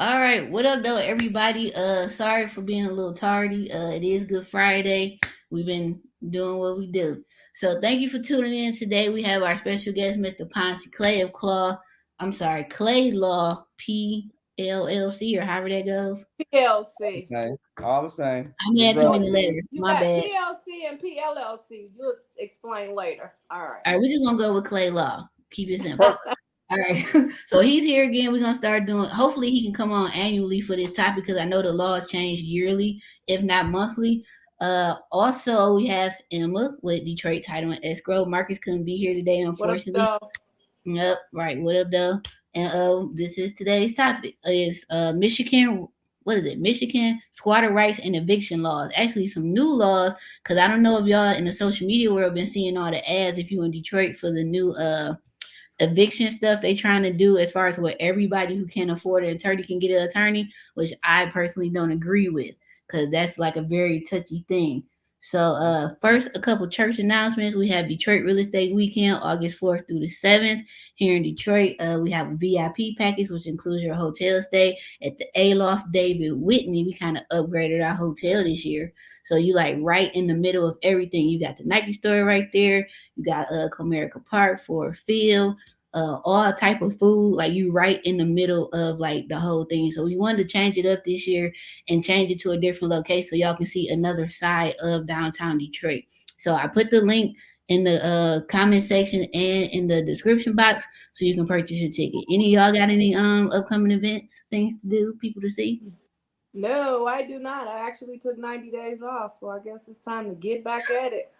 All right, what up though, everybody? Sorry for being a little tardy. It is Good Friday. We've been doing what we do. So thank you for tuning in today. We have our special guest, Mr. Ponce Clay of Claw. I'm sorry, Clay Law PLLC or however that goes. PLC. Okay, all the same. I Just had too roll. many letters. You My got bad. PLC and PLLC. You'll explain later. All right. All right, we're just gonna go with Clay Law. Keep it simple. Perfect. All right. So he's here again. We're gonna start doing. Hopefully, he can come on annually for this topic because I know the laws change yearly, if not monthly. Also, we have Emma with Detroit Title and Escrow. Marcus couldn't be here today, What up, unfortunately. though? Yep. Right. What up, though? And this is today's topic. Is Michigan. What is it? Michigan squatter rights and eviction laws. Actually, some new laws because I don't know if y'all in the social media world been seeing all the ads if you in Detroit for the new eviction stuff they trying to do as far as what everybody who can afford an attorney can get an attorney, which I personally don't agree with because that's like a very touchy thing. So first a couple church announcements. We have Detroit Real Estate Weekend, August 4th through the 7th here in Detroit. We have a VIP package which includes your hotel stay at the Aloft David Whitney. We kind of upgraded our hotel this year. So you like right in the middle of everything. You got the Nike store right there. You got Comerica Park for Field, all type of food, like you right in the middle of like the whole thing. So we wanted to change it up this year and change it to a different location so y'all can see another side of downtown Detroit. So I put the link in the comment section and in the description box so you can purchase your ticket. Any of y'all got any upcoming events, things to do, people to see? No, I do not. I actually took 90 days off, so I guess it's time to get back at it.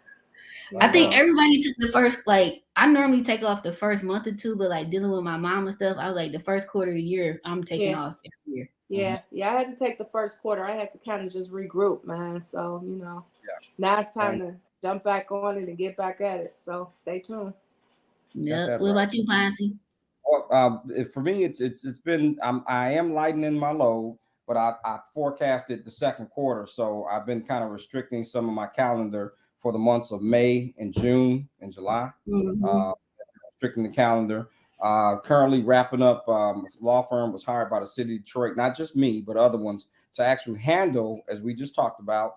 I You think know. everybody took the first like I normally take off the first month or two, but like dealing with my mom and stuff, I was like the first quarter of the year I'm taking Yeah. off every year. Mhm. Yeah. I had to take the first quarter. I had to kind of just regroup, man. So, now it's Yeah, time to jump back on it and get back at it. So stay tuned. got Yep. that What right. about you, Ponce? Well, for me, it's been I am lightening my load, but I forecasted the second quarter, so I've been kind of restricting some of my calendar for the months of May and June and July. Mm-hmm. Uh, Restricting the calendar. Currently wrapping up. Law firm was hired by the city of Detroit, not just me, but other ones, to actually handle, as we just talked about,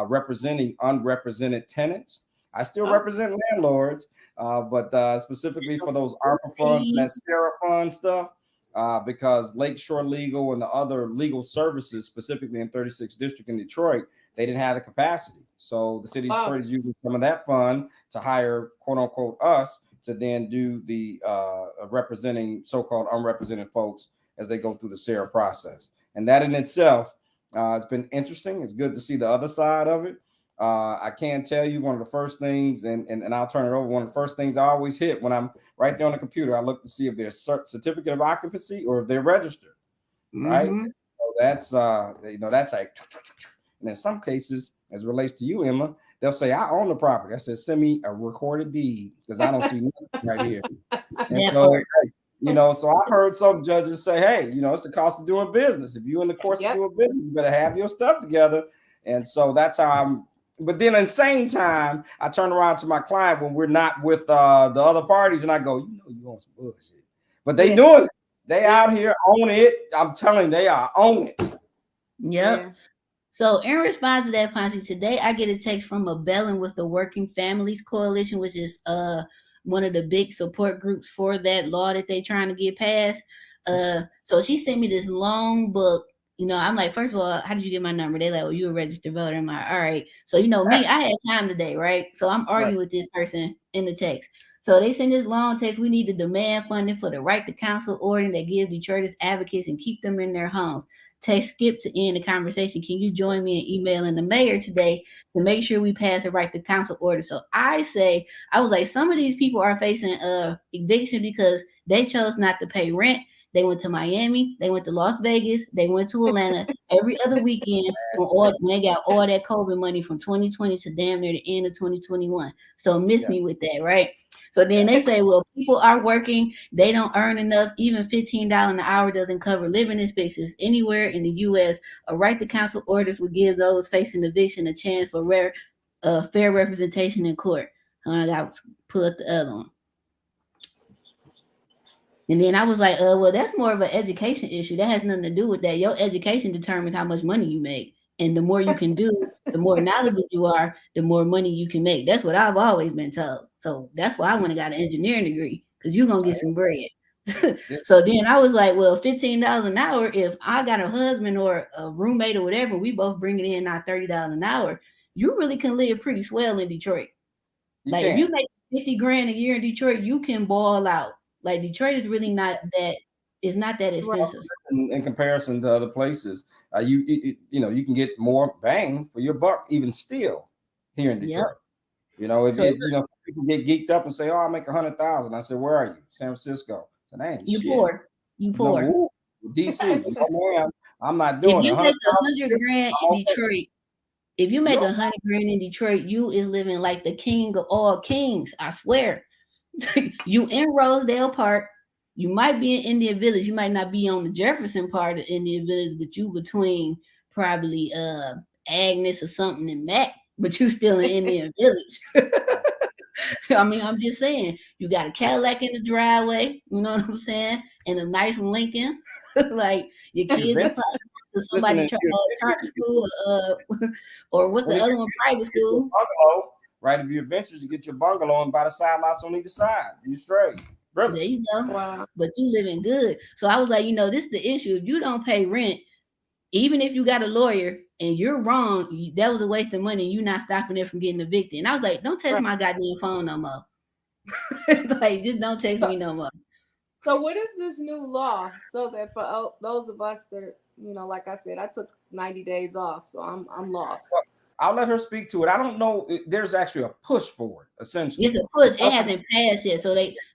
representing unrepresented tenants. I still Oh, represent landlords, but specifically for those ARPA funds and that Sarah fund stuff, because Lakeshore Legal and the other legal services, specifically in 36th District in Detroit, they didn't have the capacity. So the city of wow. Detroit is using some of that fund to hire, quote unquote, us to then do the representing so-called unrepresented folks as they go through the Sarah process. And that in itself, it's been interesting. It's good to see the other side of it. I can tell you one of the first things, and I'll turn it over. One of the first things I always hit when I'm right there on the computer, I look to see if there's certificate of occupancy or if they're registered, right? Mm-hmm. So that's that's like, and in some cases, as it relates to you, Emma, they'll say I own the property. I said send me a recorded deed because I don't see nothing right here. And That so, part. hey, so I've heard some judges say, hey, it's the cost of doing business. If you're in the course of Yep. doing business, you better have your stuff together. And so that's how I'm. But then at the same time, I turn around to my client when we're not with the other parties, and I go, you on some bullshit. But they Yeah. doing it. They Yeah. out here own it. I'm telling you, they are on it. Yep. Yeah. So in response to that, Ponce, today I get a text from a Bellin with the Working Families Coalition, which is one of the big support groups for that law that they trying to get passed. So she sent me this long book. I'm like, first of all, how did you get my number? They like, well, you a registered voter. I'm like, all right. So me, I had time today, right? So I'm Right. arguing with this person in the text. So they send this long text. We need to demand funding for the right to counsel order that gives Detroiters advocates and keep them in their homes. Text Skip to end the conversation. Can you join me in emailing the mayor today to make sure we pass the right to counsel order? So I was like, some of these people are facing eviction because they chose not to pay rent. They went to Miami, they went to Las Vegas, they went to Atlanta every other weekend when they got all that COVID money from 2020 to damn near the end of 2021. So miss Yeah. me with that, right? So then Yeah. they say, well, people are working, they don't earn enough. Even $15 an hour doesn't cover living expenses anywhere in the U.S. A right to counsel orders would give those facing eviction a chance for fair representation in court. And I got to pull up the other one. And then I was like, well, that's more of an education issue. That has nothing to do with that. Your education determines how much money you make. And the more you can do, the more knowledgeable you are, the more money you can make. That's what I've always been told. So that's why I went and got an engineering degree, because you're going to get some bread. So then I was like, well, $15 an hour, if I got a husband or a roommate or whatever, we both bring it in our $30 an hour, you really can live pretty swell in Detroit. You Like if can. you make 50 grand a year in Detroit, you can ball out. Like Detroit is really not that, it's not that Right. expensive. In comparison to other places, you can get more bang for your buck even still here in Yep. Detroit. You know, So some people get geeked up and say, "Oh, I make 100,000." I said, "Where are you? San Francisco." I said, "That ain't you shit." poor. You No, poor. woo, DC. No, ma'am, I'm not If doing it. you make 100 100,000. grand I'm in okay. Detroit, if you make Yep. 100 grand in Detroit, you is living like the king of all kings. I swear. You in Rosedale Park. You might be in Indian Village. You might not be on the Jefferson part of Indian Village, but you between probably Agnes or something and Mac, but you still in Indian Village. I mean, I'm just saying, you got a Cadillac in the driveway, you know what I'm saying, and a nice Lincoln. Like your kids are Eventually, probably to listen, somebody and you charter eventually school, or what's well, the if other one, private you get your school. bungalow, right? If you eventually get your bungalow and buy the side lots on either side, you straight. Really? There you go. Wow. But you living good. So I was like, this is the issue. If you don't pay rent, even if you got a lawyer and you're wrong, that was a waste of money. And you're not stopping it from getting evicted. And I was like, don't touch Right. my goddamn phone no more. Like, just don't text So, me no more. so what is this new law so that for those of us that, like I said, I took 90 days off, so I'm lost. Well, I'll let her speak to it. I don't know. There's actually a push for it, essentially. It's a push. It hasn't passed yet.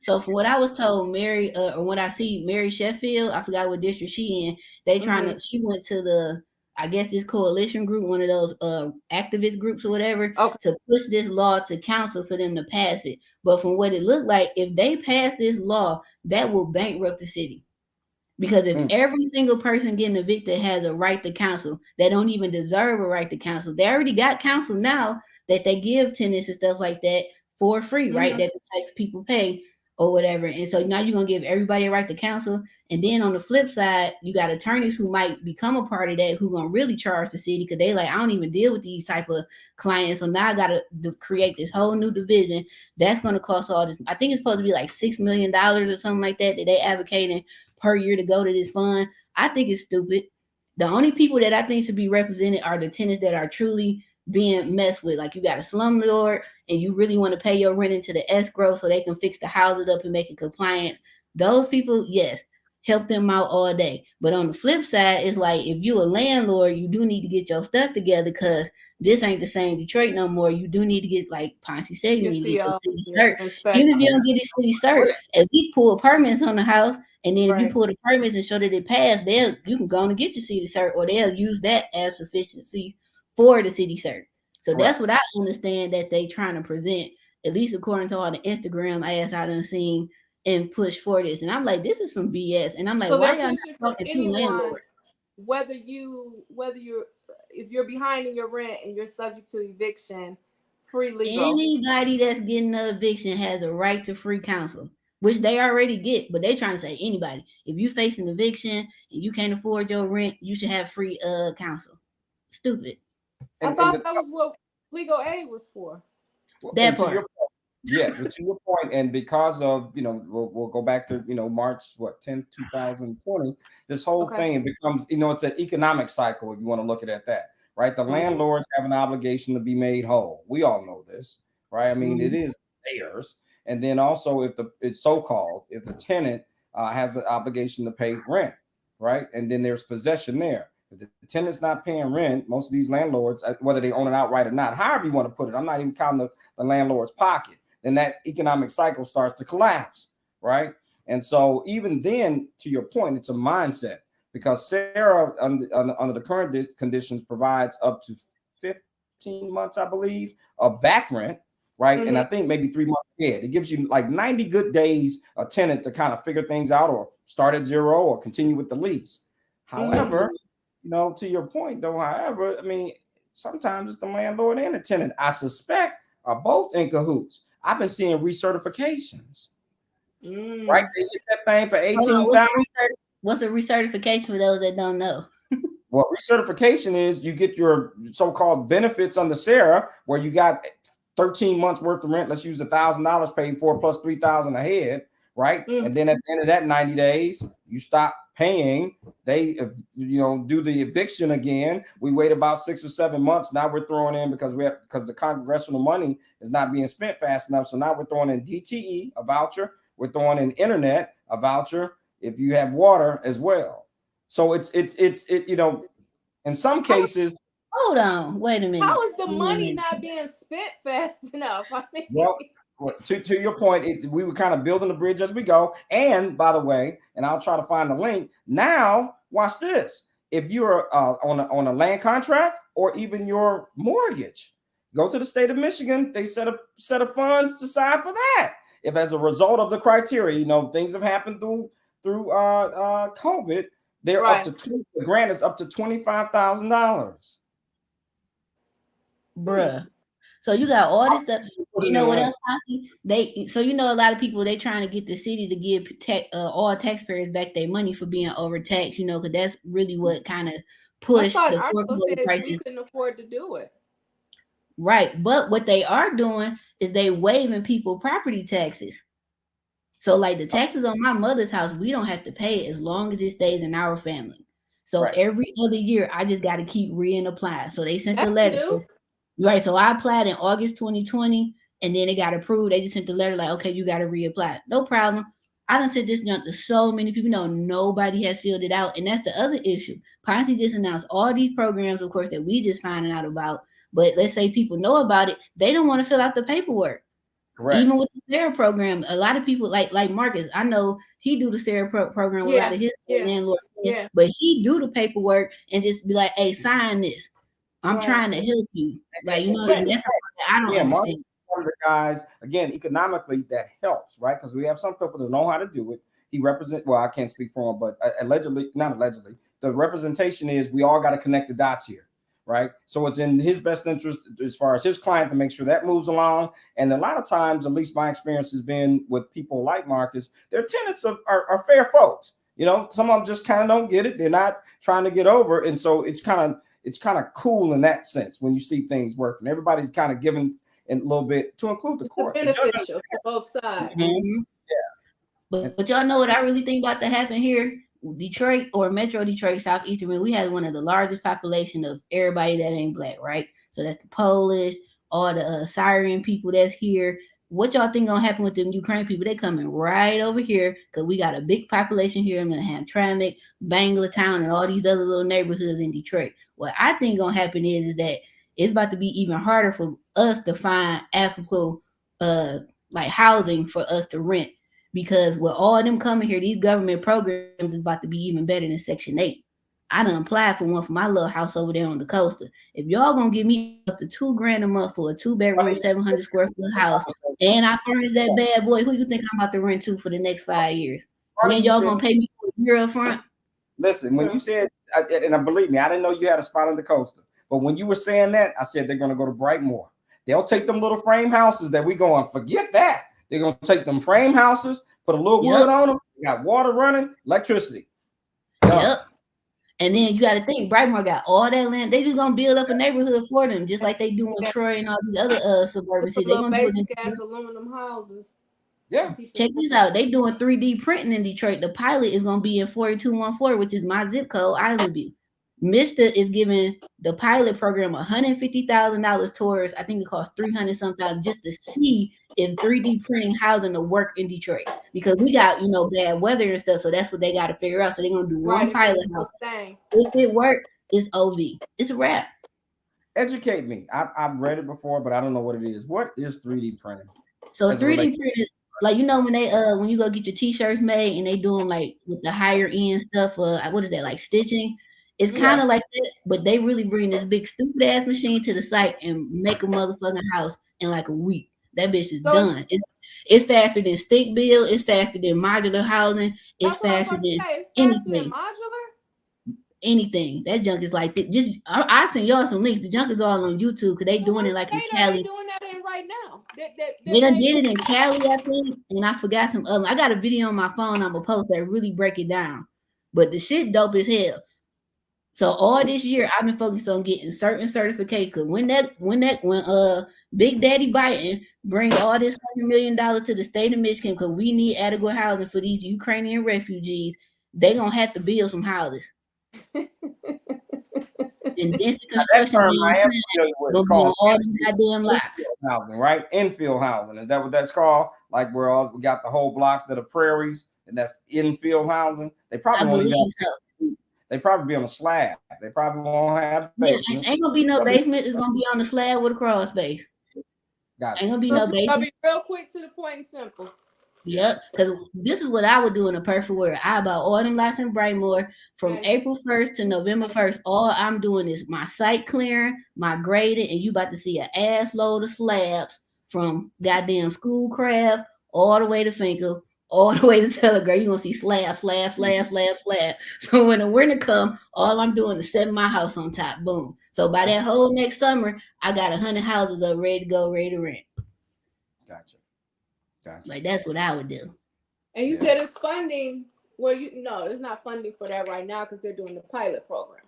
So from what I was told, Mary, or when I see Mary Sheffield, I forgot what district she in. She went to I guess this coalition group, one of those activist groups or whatever, Okay. to push this law to council for them to pass it. But from what it looked like, if they pass this law, that will bankrupt the city. Because if every single person getting evicted has a right to counsel, they don't even deserve a right to counsel. They already got counsel now that they give tenants and stuff like that for free, right? That the tax people pay or whatever. And so now you're gonna give everybody a right to counsel. And then on the flip side, you got attorneys who might become a part of that who gonna really charge the city because they like, I don't even deal with these type of clients. So now I gotta create this whole new division. That's gonna cost all this. I think it's supposed to be like $6 million or something like that they advocating per year to go to this fund. I think it's stupid. The only people that I think should be represented are the tenants that are truly being messed with. Like you got a slumlord and you really want to pay your rent into the escrow so they can fix the houses up and make it compliance. Those people, yes, help them out all day. But on the flip side, it's like if you a landlord, you do need to get your stuff together because this ain't the same Detroit no more. You do need to get, like Ponce said, you You need to see, get your city your cert. Even if you inspections. don't get a city cert, at least pull permits on the house. And then if you Right. pull the permits and show that it passed, you can go on and get your city cert, or they'll use that as sufficiency for the city cert. So that's what I understand that they trying to present, at least according to all the Instagram ads I done seen and push for this. And I'm like, this is some BS. And I'm like, So why they're y'all not pushing for talking to anyone, landlords? whether you're if you're behind in your rent and you're subject to eviction, free legal. Anybody that's getting an eviction has a right to free counsel, which they already get, but they trying to say anybody. If you face an eviction and you can't afford your rent, you should have free counsel. Stupid. I And thought that was what legal aid was for. That part. But to your point, and because of we'll go back to March 10th 2020. This whole thing becomes it's an economic cycle if you want to look at it that, right? The landlords have an obligation to be made whole. We all know this, right? I mean, it is theirs. And then also if it's so-called, if the tenant has an obligation to pay rent, right? And then there's possession there. If the tenant's not paying rent, most of these landlords, whether they own it outright or not, however you want to put it, I'm not even counting the landlord's pocket, then that economic cycle starts to collapse, right? And so even then, to your point, it's a mindset because Sarah, under the current conditions, provides up to 15 months, I believe, of back rent, right? And I think maybe 3 months ahead. It gives you like 90 good days a tenant to kind of figure things out or start at zero or continue with the lease. However, to your point, though, I mean, sometimes it's the landlord and the tenant, I suspect, are both in cahoots. I've been seeing recertifications. right? They get that thing for Hold on, 18,000. what's a recertification for those that don't know? Well, recertification is you get your so-called benefits under Sarah, where you got 13 months worth of rent. Let's use $1,000 paid for plus 3,000 a head, right? And then at the end of that 90 days, you stop paying. They, do the eviction again. We wait about 6 or 7 months. Now we're throwing in because the congressional money is not being spent fast enough. So now we're throwing in DTE, a voucher. We're throwing in internet, a voucher. If you have water as well. So it's in some cases. Hold on, wait a minute. How is the money not being spent fast enough? I mean, well, to your point, we were kind of building the bridge as we go. And by the way, and I'll try to find the link. Now, watch this. If you're on a land contract or even your mortgage, go to the state of Michigan. They set a set of funds aside for that. If as a result of the criteria, things have happened through COVID, they're up to the grant is up to $25,000. Bruh. So you got all this stuff. You know what else? A lot of people, they trying to get the city to give all taxpayers back their money for being overtaxed. Because that's really what kind of pushed the foreclosure prices. We couldn't afford to do it. Right, but what they are doing is they waiving people property taxes. So like the taxes on my mother's house, we don't have to pay it as long as it stays in our family. So every other year, I just got to keep reapplying. So they sent the letter. Right. So I applied in August 2020 and then it got approved. They just sent the letter like, okay, you got to reapply. No problem. I done sent this junk to so many people. Nobody has filled it out. And that's the other issue. Ponce just announced all these programs, of course, that we just finding out about. But let's say people know about it. They don't want to fill out the paperwork. Correct. Even with the Sarah program, a lot of people like Marcus, I know he do the Sarah program with a lot of his landlords, but he do the paperwork and just be like, hey, sign this. I'm trying to help you. Like, that's I don't understand. One of the guys, again, economically, that helps, right? Because we have some people that know how to do it. He I can't speak for him, but not allegedly, the representation is we all got to connect the dots here, right? So it's in his best interest as far as his client to make sure that moves along. And a lot of times, at least my experience has been with people like Marcus, their tenants are fair folks. Some of them just kind of don't get it. They're not trying to get over. And so it's kind of cool in that sense when you see things working. Everybody's kind of giving a little bit to include the court. It's beneficial for both sides. Mm-hmm. Yeah. But y'all know what I really think about to happen here? Detroit or Metro Detroit, Southeastern, we had one of the largest population of everybody that ain't black, right? So that's the Polish, all the Syrian people that's here. What y'all think gonna happen with them Ukraine people? They coming right over here because we got a big population here in Hamtramck, Banglatown, and all these other little neighborhoods in Detroit. What I think gonna happen is that it's about to be even harder for us to find applicable like housing for us to rent. Because with all them coming here, these government programs is about to be even better than Section 8. I done applied for one for my little house over there on the coast. If y'all gonna give me up to $2,000 a month for a 2-bedroom, 700 square foot house, and I furnish that bad boy, who you think I'm about to rent to for the next 5 years? And then y'all gonna pay me for a year up front? Listen, when you said, and believe me, I didn't know you had a spot on the coast. But when you were saying that, I said they're gonna go to Brightmoor. They'll take them little frame houses that we go on. Forget that. They're gonna take them frame houses, put a little wood on them, got water running, electricity. Yep. And then you got to think, Brightmoor got all that land. They just gonna build up a neighborhood for them, just like they do in Troy and all these other suburban cities. They gonna basic ass aluminum houses. Yeah. Check this out. They doing 3D printing in Detroit. The pilot is gonna be in 4214, which is my zip code, Island View. Mr. is giving the pilot program $150,000 towards, I think it costs $300 something just to see if 3D printing housing will work in Detroit, because we got bad weather and stuff, so that's what they got to figure out. So they're gonna do one pilot house. If it works, it's OV. It's a wrap. Educate me. I've read it before, but I don't know what it is. What is 3D printing? So 3D printing, like when they when you go get your t-shirts made and they do them like with the higher end stuff. What is that, like stitching? It's kind of like that, but they really bring this big stupid ass machine to the site and make a motherfucking house in like a week. That bitch is done. It's faster than stick build. It's faster than modular housing. It's faster than anything. Anything. That junk is like just. I send y'all some links. The junk is all on YouTube because they doing it like in Cali. Doing that in right now. They done did it in Cali, I think, and I forgot some other. I got a video on my phone I'm gonna post that really break it down. But the shit dope as hell. So all this year I've been focused on getting certain certificates. Cause when Big Daddy Biden bring all this $100 million to the state of Michigan, because we need adequate housing for these Ukrainian refugees, they gonna have to build some houses. And Denson construction I am familiar with gonna be on all the goddamn locks. Housing, right? Infill housing. Is that what that's called? Like we got the whole blocks that are prairies, and that's infill housing. They probably won't even they probably be on a slab. They probably won't have basement. Ain't gonna be no basement. It's gonna be on the slab with a crawl space. Got it. Ain't gonna be no basement. Gonna be real quick to the point and simple. Yep, because this is what I would do in a perfect world. I buy all them lots in Brightmoor from April 1st to November 1st. All I'm doing is my site clearing, my grading, and you about to see an ass load of slabs from goddamn Schoolcraft all the way to Finkel, all the way to Telegraph. You're gonna see slab. So when the winter come, all I'm doing is setting my house on top. Boom. So by that whole next summer, I got 100 houses up ready to go, ready to rent. Gotcha. Like that's what I would do. And you said it's funding. Well, it's not funding for that right now because they're doing the pilot program.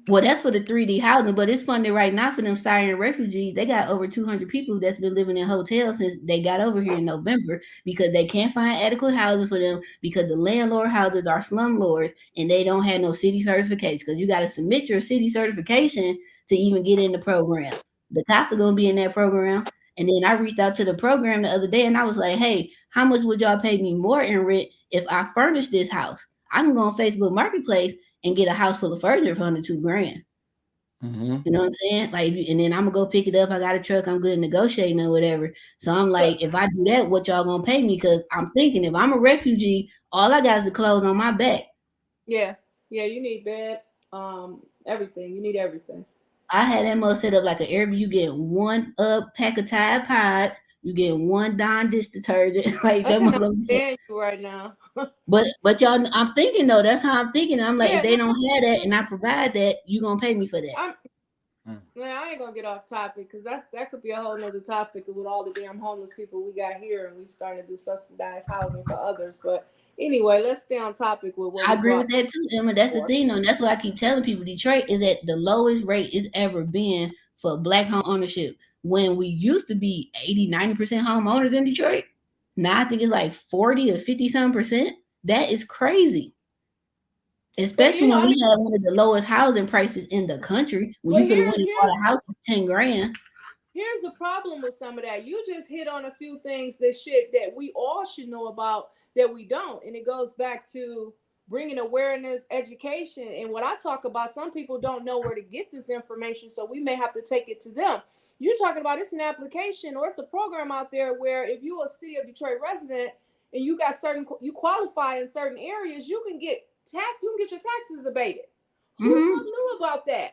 Well, that's for the 3D housing, but it's funded right now for them Syrian refugees. They got over 200 people that's been living in hotels since they got over here in November because they can't find adequate housing for them because the landlord houses are slumlords and they don't have no city certificates because you got to submit your city certification to even get in the program. The cost are going to be in that program. And then I reached out to the program the other day and I was like, hey, how much would y'all pay me more in rent if I furnish this house? I can go on Facebook Marketplace and get a house full of furniture for under $2,000. Mm-hmm. You know what I'm saying? Like, and then I'm gonna go pick it up. I got a truck. I'm good at negotiating or whatever. So I'm like, if I do that, what y'all gonna pay me? Because I'm thinking if I'm a refugee, all I got is the clothes on my back. Yeah, you need bed, everything. You need everything. I had that most set up like an Airbnb. You get one pack of Tide Pods. You get one Dawn dish detergent. Like that. I can't understand you right now. but y'all, I'm thinking though. That's how I'm thinking. I'm like, if they don't have that and I provide that, you gonna pay me for that. I ain't gonna get off topic because that could be a whole nother topic with all the damn homeless people we got here, and we starting to do subsidized housing for others. But anyway, let's stay on topic with what I agree with that too, Emma. That's the thing, though. And that's what I keep telling people. Detroit is at the lowest rate it's ever been for Black home ownership. When we used to be 80-90% homeowners in Detroit, now I think it's like 40 or 50-something%. That is crazy. Especially when we have one of the lowest housing prices in the country. When you could have went and bought a house for $10,000. Here's the problem with some of that. You just hit on a few things that we all should know about that we don't. And it goes back to bringing awareness, education. And what I talk about, some people don't know where to get this information, so we may have to take it to them. You're talking about it's an application or it's a program out there where if you're a City of Detroit resident and you qualify in certain areas, you can get your taxes abated. Who knew about that?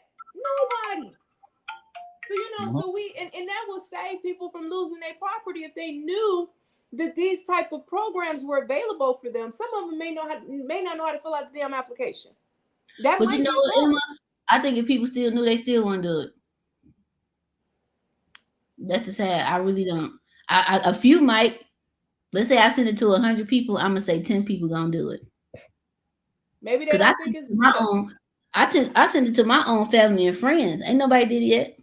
Nobody. So so we and that will save people from losing their property if they knew that these type of programs were available for them. Some of them may not know how to fill out the damn application. But you know what, Emma? I think if people still knew, they still wouldn't do it. That's the sad. I really don't. A few might. Let's say I send it to 100 people. I'm gonna say 10 people gonna do it. Maybe they don't think it's my own. I send it to my own family and friends. Ain't nobody did it yet.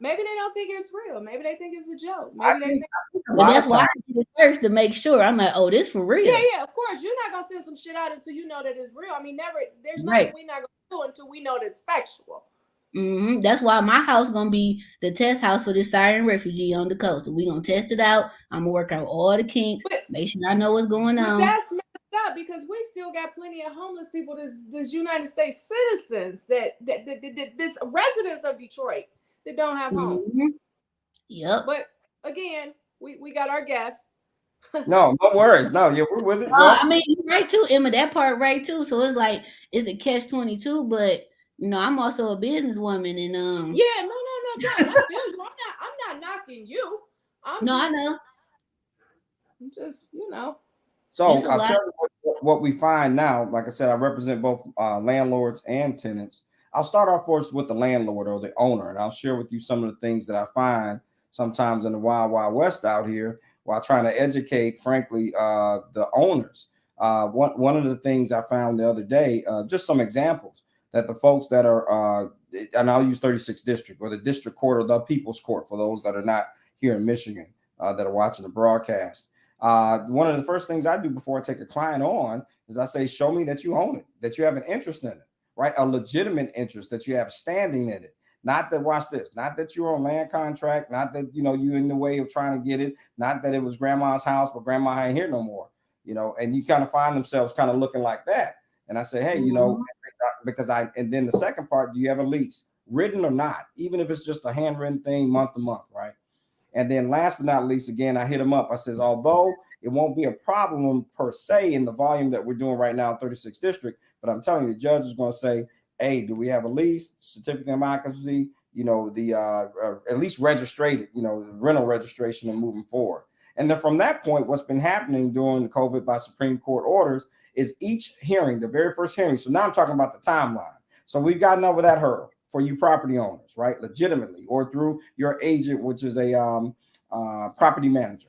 Maybe they don't think it's real. Maybe they think it's a joke. Maybe they think. But that's why I did it first to make sure. I'm like, oh, this for real. Yeah, of course. You're not gonna send some shit out until you know that it's real. I mean, there's nothing we're not gonna do until we know that it's factual. That's why my house gonna be the test house for this Syrian refugee on the coast. We're gonna test it out. I'm gonna work out all the kinks, make sure I know what's going on. That's messed up because we still got plenty of homeless people, this United States citizens that this residents of Detroit that don't have homes. Yep. But again, we got our guests. No worries. No, we're with it. I mean, you're right too, Emma. That part right too. So it's like it's a catch-22, but I'm also a businesswoman, and no, John, I feel you. I'm not knocking you. I know. I'm just, So I'll tell you what we find now. Like I said, I represent both landlords and tenants. I'll start off first with the landlord or the owner, and I'll share with you some of the things that I find sometimes in the wild, wild west out here while trying to educate, frankly, the owners. One of the things I found the other day, just some examples that the folks that are, and I'll use 36th District or the District Court or the People's Court for those that are not here in Michigan that are watching the broadcast. One of the first things I do before I take a client on is I say, show me that you own it, that you have an interest in it, right? A legitimate interest, that you have standing in it. Not that, watch this, not that you're on land contract, not that, you're in the way of trying to get it, not that it was grandma's house, but grandma ain't here no more, and you kind of find themselves kind of looking like that. And I say, hey, because and then the second part, do you have a lease, written or not, even if it's just a handwritten thing month to month, right? And then last but not least, again, I hit them up. I says, although it won't be a problem per se in the volume that we're doing right now in 36th District, but I'm telling you, the judge is going to say, hey, do we have a lease, certificate of occupancy, at least registered, rental registration and moving forward. And then from that point, what's been happening during the COVID by Supreme Court orders is each hearing, the very first hearing. So now I'm talking about the timeline. So we've gotten over that hurdle for you property owners, right? Legitimately, or through your agent, which is a property manager.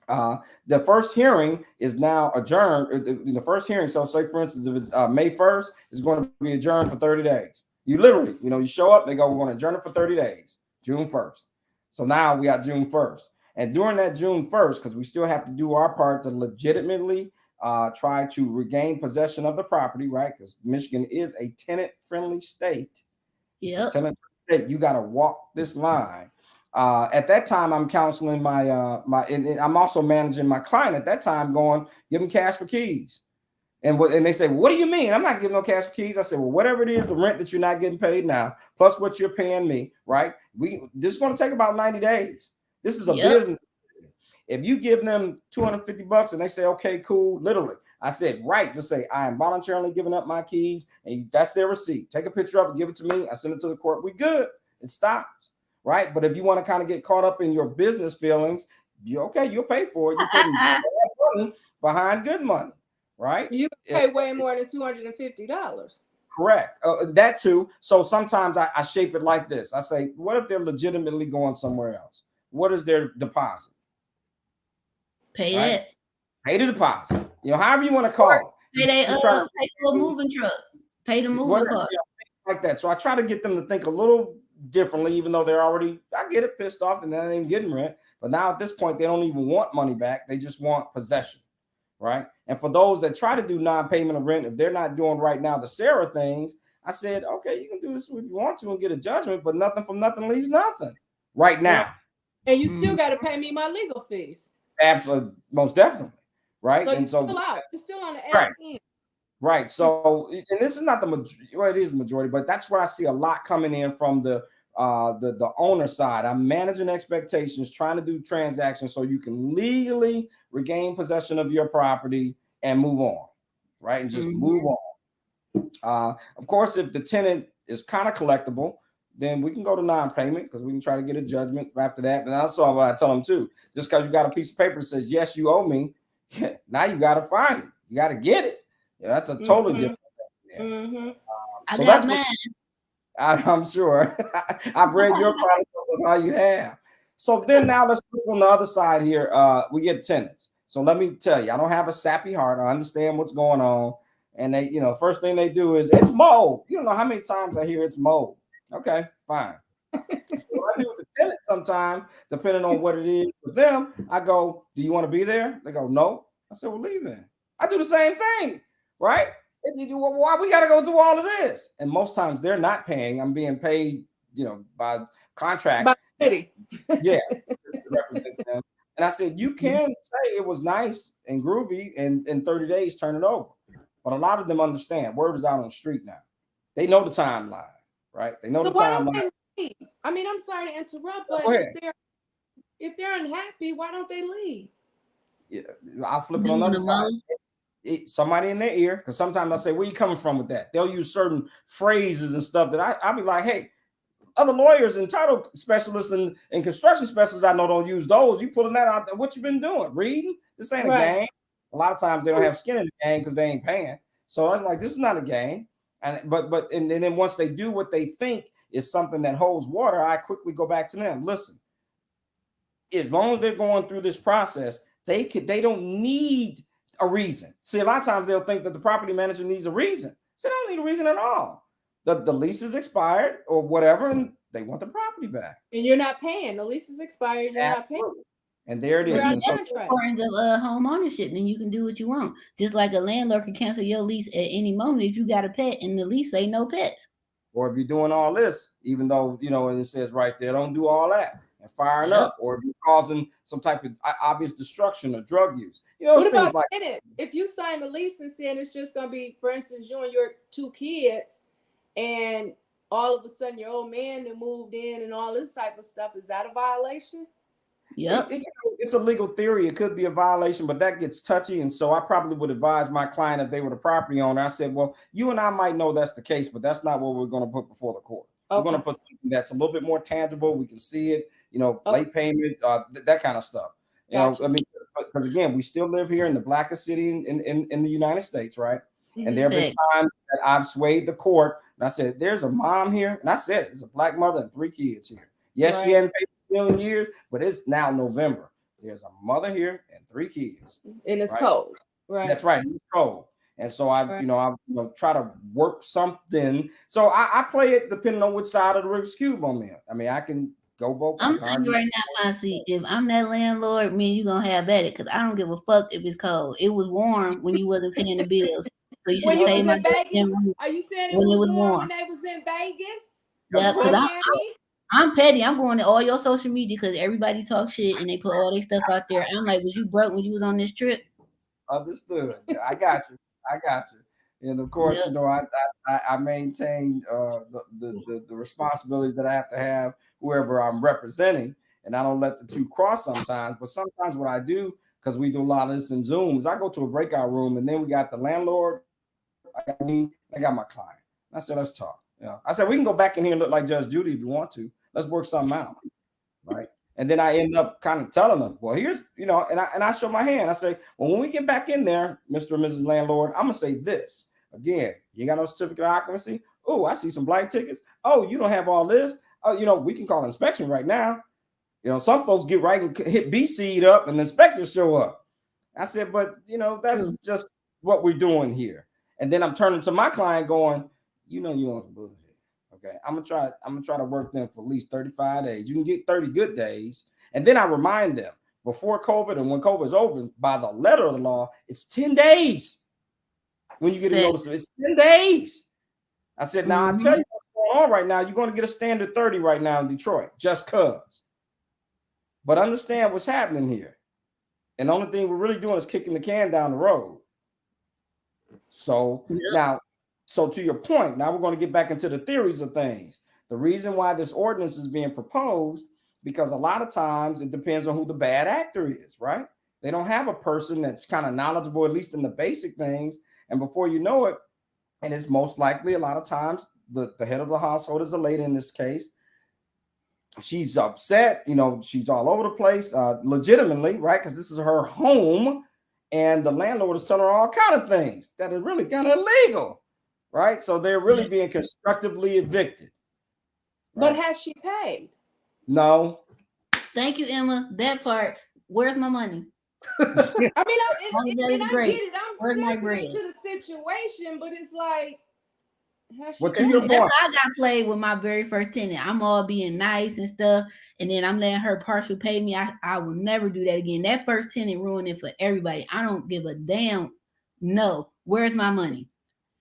The first hearing is now adjourned. The first hearing, so say for instance, if it's May 1st, it's going to be adjourned for 30 days. You literally, you show up, they go, we're going to adjourn it for 30 days, June 1st. So now we got June 1st. And during that June 1st, because we still have to do our part to legitimately try to regain possession of the property, right? Because Michigan is a tenant-friendly state. Yeah. Tenant-friendly state. You got to walk this line. At that time, I'm counseling and I'm also managing my client at that time, going, give them cash for keys. And they say, what do you mean? I'm not giving no cash for keys. I said, well, whatever it is, the rent that you're not getting paid now, plus what you're paying me, right? This is going to take about 90 days. This is a business. If you give them $250 and they say, okay, cool, literally, I said, right, just say, I am voluntarily giving up my keys, and that's their receipt. Take a picture of it, give it to me. I send it to the court. We good. It stops, right? But if you want to kind of get caught up in your business feelings, you'll pay for it. You're putting bad money behind good money, right? You pay way more than $250. Correct. That too. So sometimes I shape it like this. I say, what if they're legitimately going somewhere else? What is their deposit? Pay right? that. Pay the deposit. However you want to call it. Pay for a moving truck. Pay the moving car. Like that. So I try to get them to think a little differently, even though they're already, I get it, pissed off and they're not even getting rent. But now at this point, they don't even want money back. They just want possession. Right. And for those that try to do non-payment of rent, if they're not doing right now the Sarah things, I said, okay, you can do this if you want to and get a judgment, but nothing from nothing leaves nothing right now. And you still got to pay me my legal fees. Absolutely, most definitely, right? So and so still out. You're still on the right. ass end. Right. So, and this is not the majority. Well, it is the majority, but that's where I see a lot coming in from the owner side. I'm managing expectations, trying to do transactions so you can legally regain possession of your property and move on, right? And just move on. Of course, if the tenant is kind of collectible, then we can go to non-payment because we can try to get a judgment after that. And also what I tell them too, just because you got a piece of paper that says, yes, you owe me, now you got to find it. You got to get it. That's a totally different thing. So that's mine. I'm sure. I've read your product, so how you have. So then now let's put on the other side here. We get tenants. So let me tell you, I don't have a sappy heart. I understand what's going on. And they, first thing they do is it's mold. You don't know how many times I hear it's mold. Okay, fine. So what I do with the tenant sometimes, depending on what it is for them, I go, do you want to be there? They go, no. I said, well, leave then. I do the same thing, right? Why we got to go through all of this? And most times they're not paying. I'm being paid, by contract. By the city. Yeah, to represent them. And I said, you can say it was nice and groovy and in 30 days turn it over. But a lot of them understand. Word is out on the street now. They know the timeline, right? They know the timeline. I mean, I'm sorry to interrupt, but if they're unhappy, why don't they leave? Yeah, I'll flip it on the other side. Somebody in their ear, because sometimes I say, where you coming from with that? They'll use certain phrases and stuff that I'll be like, hey, other lawyers and title specialists and construction specialists I know don't use those. You pulling that out there. What you been doing? Reading? This ain't a game. A lot of times they don't have skin in the game because they ain't paying. So I was like, this is not a game. And then once they do what they think is something that holds water, I quickly go back to them. Listen, as long as they're going through this process, they don't need a reason. See, a lot of times they'll think that the property manager needs a reason. So they don't need a reason at all. The lease is expired or whatever, and they want the property back. And you're not paying. The lease is expired. You're Absolutely. not paying. And there it is. You're out And of so, contract. Importance of home ownership, then you can do what you want. Just like a landlord can cancel your lease at any moment if you got a pet and the lease say no pets. or if you're doing all this, even though, you know, and it says right there, don't do all that and firing up, or if you're causing some type of obvious destruction or drug use. You know, What things about like tenant? If you sign a lease and saying it's just going to be, for instance, you and your 2 kids, and all of a sudden your old man that moved in and all this type of stuff, is that a violation? Yep. It's a legal theory. It could be a violation, but that gets touchy. And so I probably would advise my client, if they were the property owner, I said, well, you and I might know that's the case, but that's not what we're going to put before the court. Okay. We're going to put something that's a little bit more tangible. We can see it, you know, late payment, that kind of stuff. You know, I mean, because again, we still live here in the blackest city in the United States, right? Mm-hmm. And there have been times that I've swayed the court, and I said, there's a mom here, and I said, it's a black mother and 3 kids here. Yes, she hadn't paid a million years, but it's now November. There's a mother here and 3 kids, and it's cold. Right. That's right. It's cold. And so I try to work something. So I play it depending on which side of the Rubik's Cube I'm in. I mean, I can go both. I'm telling you right now, Ponce, if I'm that landlord, me and you gonna have at it, because I don't give a fuck if it's cold. It was warm when you wasn't paying the bills. So you when you was in Vegas, are you saying it was warm when they was in Vegas? Yeah, because I'm petty. I'm going to all your social media because everybody talk shit and they put all their stuff out there. I'm like, was you broke when you was on this trip? Understood. I got you. And of course, you know, I maintain the responsibilities that I have to have whoever I'm representing, and I don't let the two cross sometimes. But sometimes what I do, because we do a lot of this in Zoom, is I go to a breakout room, and then we got the landlord, I got my client. I said, let's talk. Yeah, I said we can go back in here and look like Judge Judy if you want to. Let's work something out, right? And then I end up kind of telling them, well, here's, you know, and I show my hand. I say, well, when we get back in there, Mr. and Mrs. Landlord, I'm gonna say this again. You got no certificate of occupancy? Oh, I see some blank tickets. Oh, you don't have all this. Oh, you know, we can call inspection right now. You know, some folks get right and hit BC'd up, and the inspectors show up. I said, but you know, that's just what we're doing here. And then I'm turning to my client, going, you know, you want some bullshit. Okay, I'm gonna try to work them for at least 35 days. You can get 30 good days. And then I remind them before COVID and when COVID is over, by the letter of the law, it's 10 days. When you get a notice, it's 10 days. I said, now I tell you what's going on right now. You're going to get a standard 30 right now in Detroit, just cause. But understand what's happening here. And the only thing we're really doing is kicking the can down the road. So now, so to your point, now we're going to get back into the theories of things. The reason why this ordinance is being proposed, because a lot of times it depends on who the bad actor is, right? They don't have a person that's kind of knowledgeable, at least in the basic things. And before you know it, and it's most likely a lot of times the head of the household is a lady in this case. She's upset, you know, she's all over the place, legitimately, right? Because this is her home. And the landlord is telling her all kind of things that are really kind of illegal, right? So they're really being constructively evicted. Right? But has she paid? No. Thank you, Emma. That part. Where's my money? I mean, I get it. I'm sensitive to the situation, but it's like, that's how I got played with my very first tenant. I'm all being nice and stuff, and then I'm letting her partial pay me. I will never do that again. That first tenant ruined it for everybody. I don't give a damn. No, where's my money?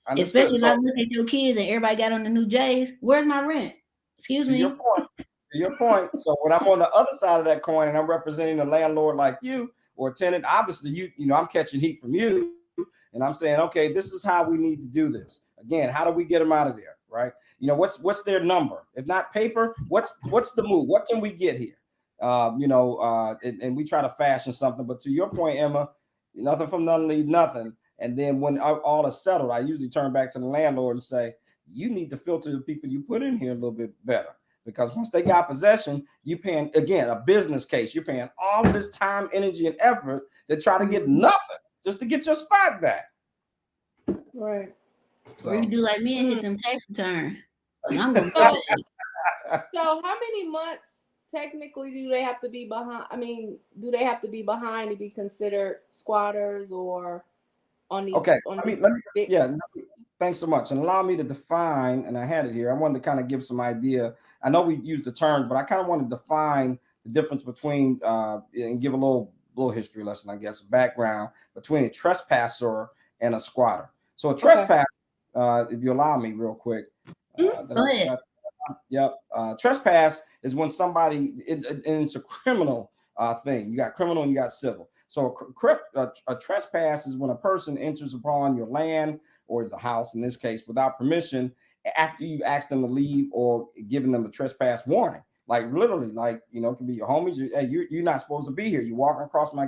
Especially if I look at your kids and everybody got on the new J's. Where's my rent? Excuse me. To your point. So when I'm on the other side of that coin and I'm representing a landlord like you or a tenant, obviously you know I'm catching heat from you, and I'm saying, okay, this is how we need to do this. Again, how do we get them out of there, right? You know, what's their number? If not paper, what's the move? What can we get here? And we try to fashion something. But to your point, Emma, nothing from nothing leave nothing. And then when all is settled, I usually turn back to the landlord and say, you need to filter the people you put in here a little bit better. Because once they got possession, you paying, again, a business case. You're paying all of this time, energy, and effort to try to get nothing just to get your spot back. Right. So you do like me and hit them tax returns. So how many months technically, do they have to be behind? I mean, do they have to be behind to be considered squatters or on the Okay, on let the me big? yeah, thanks so much. And allow me to define, and I had it here. I wanted to kind of give some idea. I know we use the terms, but I kind of want to define the difference between and give a little history lesson, I guess, background between a trespasser and a squatter. So a Okay. trespass, if you allow me real quick. Go ahead. Yep. Trespass is when somebody, and it's a criminal thing. You got criminal and you got civil. So a trespass is when a person enters upon your land or the house, in this case, without permission, after you've asked them to leave or given them a trespass warning. Like literally, like, it can be your homies. Hey, you're not supposed to be here. You're walking across my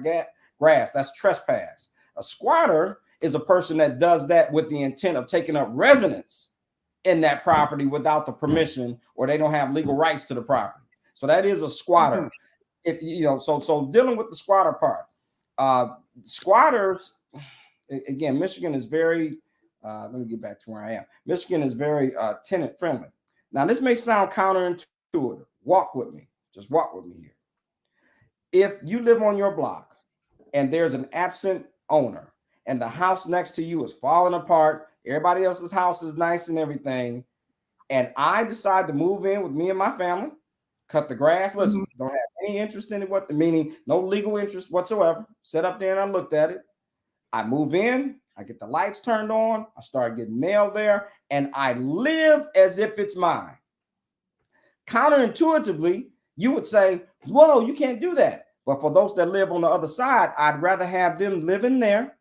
grass. That's trespass. A squatter is a person that does that with the intent of taking up residence in that property without the permission, or they don't have legal rights to the property. So that is a squatter. If so dealing with the squatter part, squatters, again, Michigan is very let me get back to where I am. Michigan is very tenant friendly. Now this may sound counterintuitive. Walk with me. Just walk with me here. If you live on your block and there's an absent owner and the house next to you is falling apart, everybody else's house is nice and everything, and I decide to move in with me and my family, cut the grass. Listen, don't have any interest in it, meaning no legal interest whatsoever. Sat up there and I looked at it. I move in, I get the lights turned on, I start getting mail there, and I live as if it's mine. Counterintuitively, you would say, whoa, you can't do that. But for those that live on the other side, I'd rather have them living there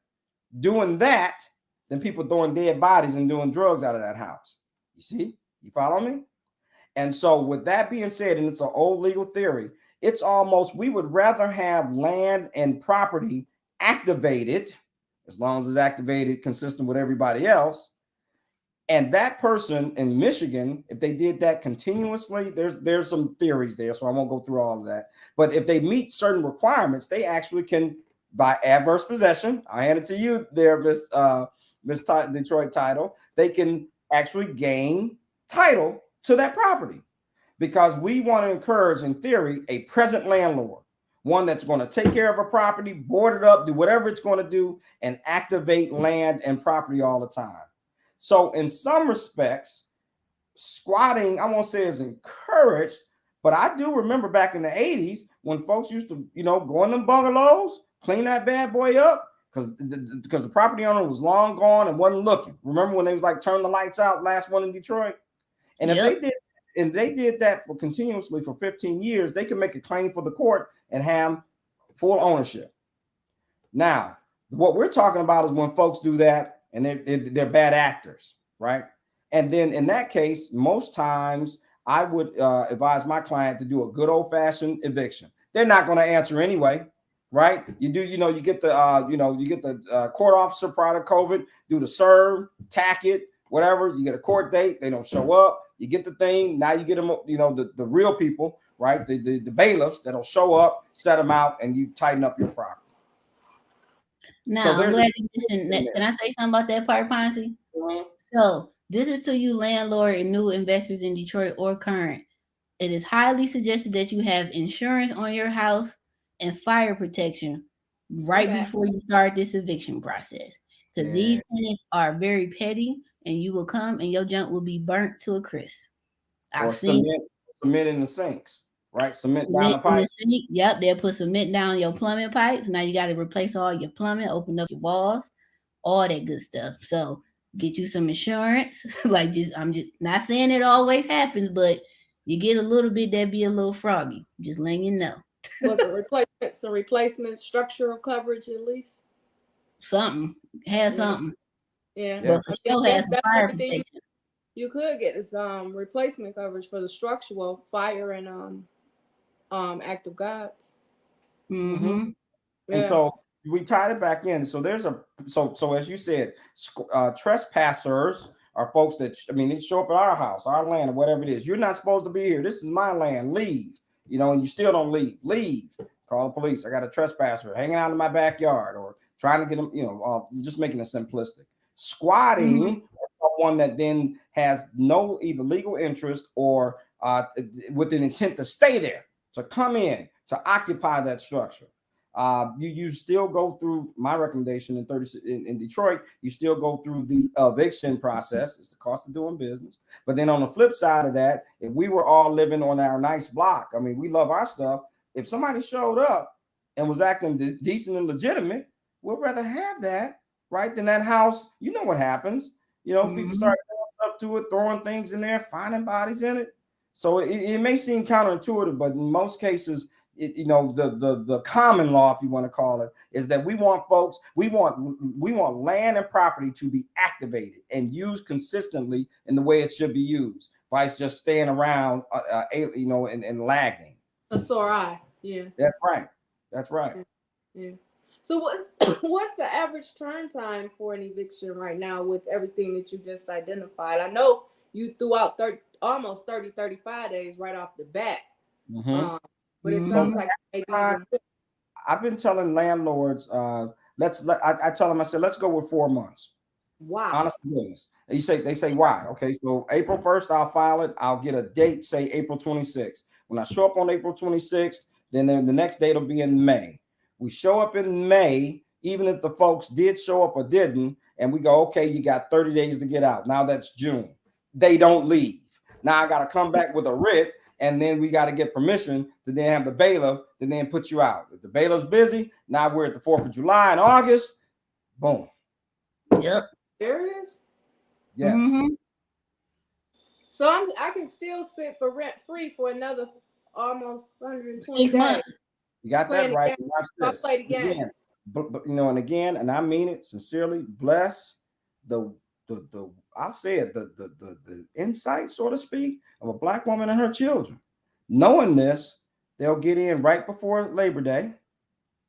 doing that than people throwing dead bodies and doing drugs out of that house. You see? You follow me? And so with that being said, and it's an old legal theory, it's almost, we would rather have land and property activated, as long as it's activated consistent with everybody else. And that person in Michigan, if they did that continuously, there's some theories there, so I won't go through all of that. But if they meet certain requirements, they actually can, by adverse possession, I hand it to you there, Miss Detroit Title, they can actually gain title to that property, because we want to encourage, in theory, a present landlord, one that's going to take care of a property, board it up, do whatever it's going to do, and activate land and property all the time. So in some respects, squatting, I won't say is encouraged, but I do remember back in the 80s when folks used to, go in them bungalows, clean that bad boy up, because the property owner was long gone and wasn't looking. Remember when they was like, turn the lights out, last one in Detroit? And if they did that for continuously for 15 years, they can make a claim for the court and have full ownership. Now, what we're talking about is when folks do that and they're bad actors, right? And then in that case, most times I would advise my client to do a good old-fashioned eviction. They're not going to answer anyway, right? You get the court officer prior to COVID, do the serve, tack it, whatever. You get a court date, they don't show up. You get the thing. Now you get them, the real people, right? The bailiffs that'll show up, set them out, and you tighten up your property. Now, I'm glad you mentioned that. Can I say something about that part, Ponce? Mm-hmm. So, this is to you landlord and new investors in Detroit or current. It is highly suggested that you have insurance on your house and fire protection right before you start this eviction process. Because these tenants are very petty, and you will come and your junk will be burnt to a crisp. I've seen cement in the sinks. Right, cement down the pipe. Yep, they'll put cement down your plumbing pipes. Now you got to replace all your plumbing, open up your walls, all that good stuff. So get you some insurance. I'm just not saying it always happens, but you get a little bit that be a little froggy. Just letting you know. Was a replacement structural coverage at least? Something has something. Yeah, but for sure has some fire protection. You could get is replacement coverage for the structural fire and act of God's. Mm-hmm. Yeah. And so we tied it back in. So there's so as you said, trespassers are folks that, they show up at our house, our land, or whatever it is. You're not supposed to be here. This is my land. Leave. And you still don't leave. Leave. Call the police. I got a trespasser hanging out in my backyard, or trying to get them, just making it simplistic. Squatting, someone that then has no either legal interest or with an intent to stay there. to come in to occupy that structure. You still go through my recommendation in Detroit. You still go through the eviction process. It's the cost of doing business. But then on the flip side of that, if we were all living on our nice block, I mean, we love our stuff. If somebody showed up and was acting decent and legitimate, we'd rather have that, right, than that house. You know what happens? You know, people start doing stuff to it, throwing things in there, finding bodies in it. So it may seem counterintuitive, but in most cases, the common law, if you want to call it, is that we want land and property to be activated and used consistently in the way it should be used, vice just staying around, and lagging. A sore eye. Yeah. That's right. That's right. Yeah. So what's the average turn time for an eviction right now with everything that you just identified? I know you threw out almost 35 days right off the bat. But it sounds like maybe I've been telling landlords, I tell them, I said, let's go with 4 months. Wow. Honest to goodness. They say why? Okay, so April 1st, I'll file it. I'll get a date, say April 26th. When I show up on April 26th, then the next date will be in May. We show up in May, even if the folks did show up or didn't, and we go, okay, you got 30 days to get out. Now that's June. They don't leave. Now I got to come back with a writ, and then we got to get permission to then have the bailiff to then put you out. If the bailiff's busy, now we're at the 4th of July and August. Boom. Yep. Serious? Yes. So I can still sit for rent free for another almost 120 6 months. You got that right. Watch this. I'll play the game. Again, but and again, and I mean it sincerely, bless the I'll say it, the insight, so to speak, of a Black woman and her children. Knowing this, they'll get in right before Labor Day.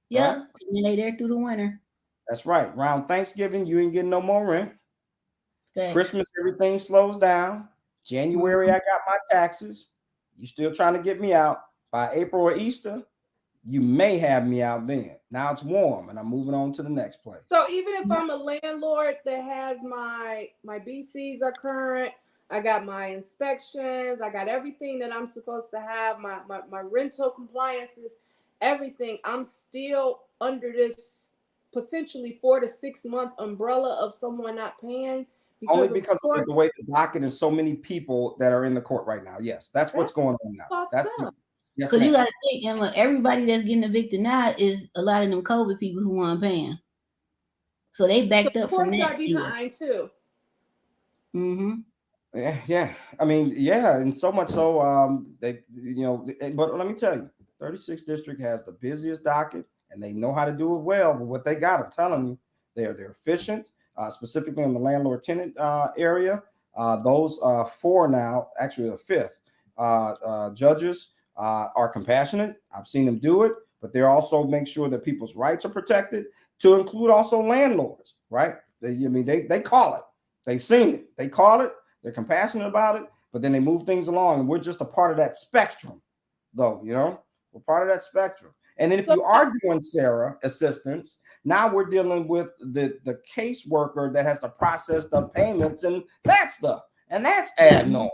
Yep. Right? And they there through the winter. That's right. Around Thanksgiving, you ain't getting no more rent. Okay. Christmas, everything slows down. January, I got my taxes. You still trying to get me out. By April or Easter, you may have me out then. Now it's warm and I'm moving on to the next place. So even if I'm a landlord that has my BCs are current, I got my inspections, I got everything that I'm supposed to have, my rental compliances, everything, I'm still under this potentially 4 to 6 month umbrella of someone not paying. Only because of the way the docket and so many people that are in the court right now. Yes, that's what's going on now. That's yes. So you got to think, Emma, everybody that's getting evicted now is a lot of them COVID people who aren't paying. So they backed up from that. Courts are behind too. Yeah. I mean, yeah, and so much so they, but let me tell you, 36th district has the busiest docket, and they know how to do it well. But what they got, I'm telling you, they're efficient. Specifically in the landlord-tenant area, those 4 now, actually a 5th, judges are compassionate. I've seen them do it, but they also make sure that people's rights are protected, to include also landlords, right? They call it. They've seen it. They call it. They're compassionate about it, but then they move things along, and we're just a part of that spectrum, though, we're part of that spectrum. And then if you are doing Sarah assistance, now we're dealing with the caseworker that has to process the payments and that stuff. And that's ad norm.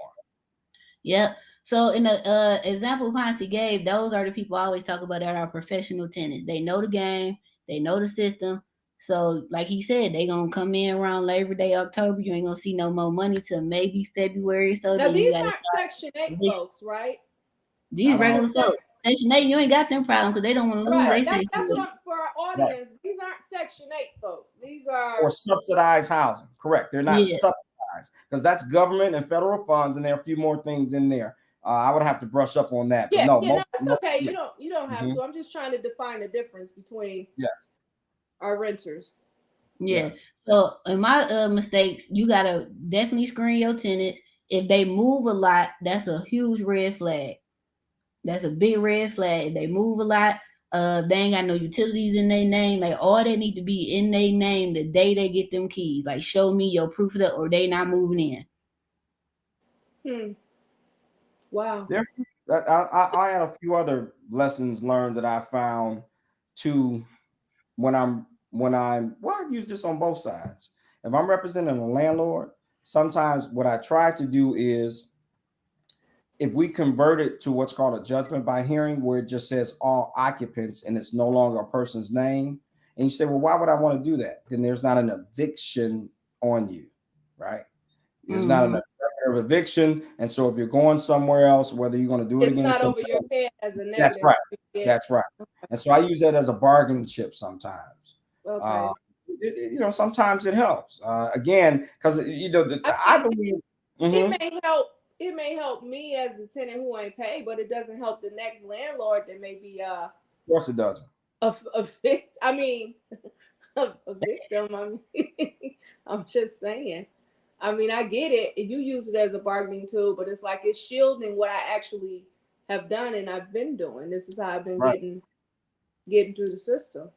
Yep. So in the example Ponce gave, those are the people I always talk about that are professional tenants. They know the game. They know the system. So like he said, they going to come in around Labor Day, October. You ain't going to see no more money till maybe February. So now these aren't Section 8 folks, right? These regular folks. Section 8, you ain't got them problems because they don't want to lose. Right. That's what for our audience. Right. These aren't Section 8 folks. These are or subsidized housing. Correct. They're not subsidized because that's government and federal funds, and there are a few more things in there. I would have to brush up on that. Yeah, but no, it's okay. You don't have to. I'm just trying to define the difference between our renters. Yeah. So in my mistakes, you gotta definitely screen your tenants. If they move a lot, that's a huge red flag. That's a big red flag. If they move a lot, they ain't got no utilities in their name. Like all they need to be in their name the day they get them keys. Like show me your proof of that, or they not moving in. Wow. I had a few other lessons learned that I found too when I use this on both sides. If I'm representing a landlord, sometimes what I try to do is if we convert it to what's called a judgment by hearing, where it just says all occupants and it's no longer a person's name, and you say, well, why would I want to do that? Then there's not an eviction on you, right? There's not an of eviction. And so if you're going somewhere else, whether you're going to do it It's again, not over your head as a negative. that's right. Yeah. That's right. And so I use that as a bargaining chip sometimes. Okay. You know, sometimes it helps. Again, because you know, I believe it may help me as a tenant who ain't paid, but it doesn't help the next landlord that may be of course it doesn't. A victim. I mean, a victim. I mean, I'm just saying. I mean, I get it. You use it as a bargaining tool, but it's like it's shielding what I actually have done and I've been doing. This is how I've been getting through the system.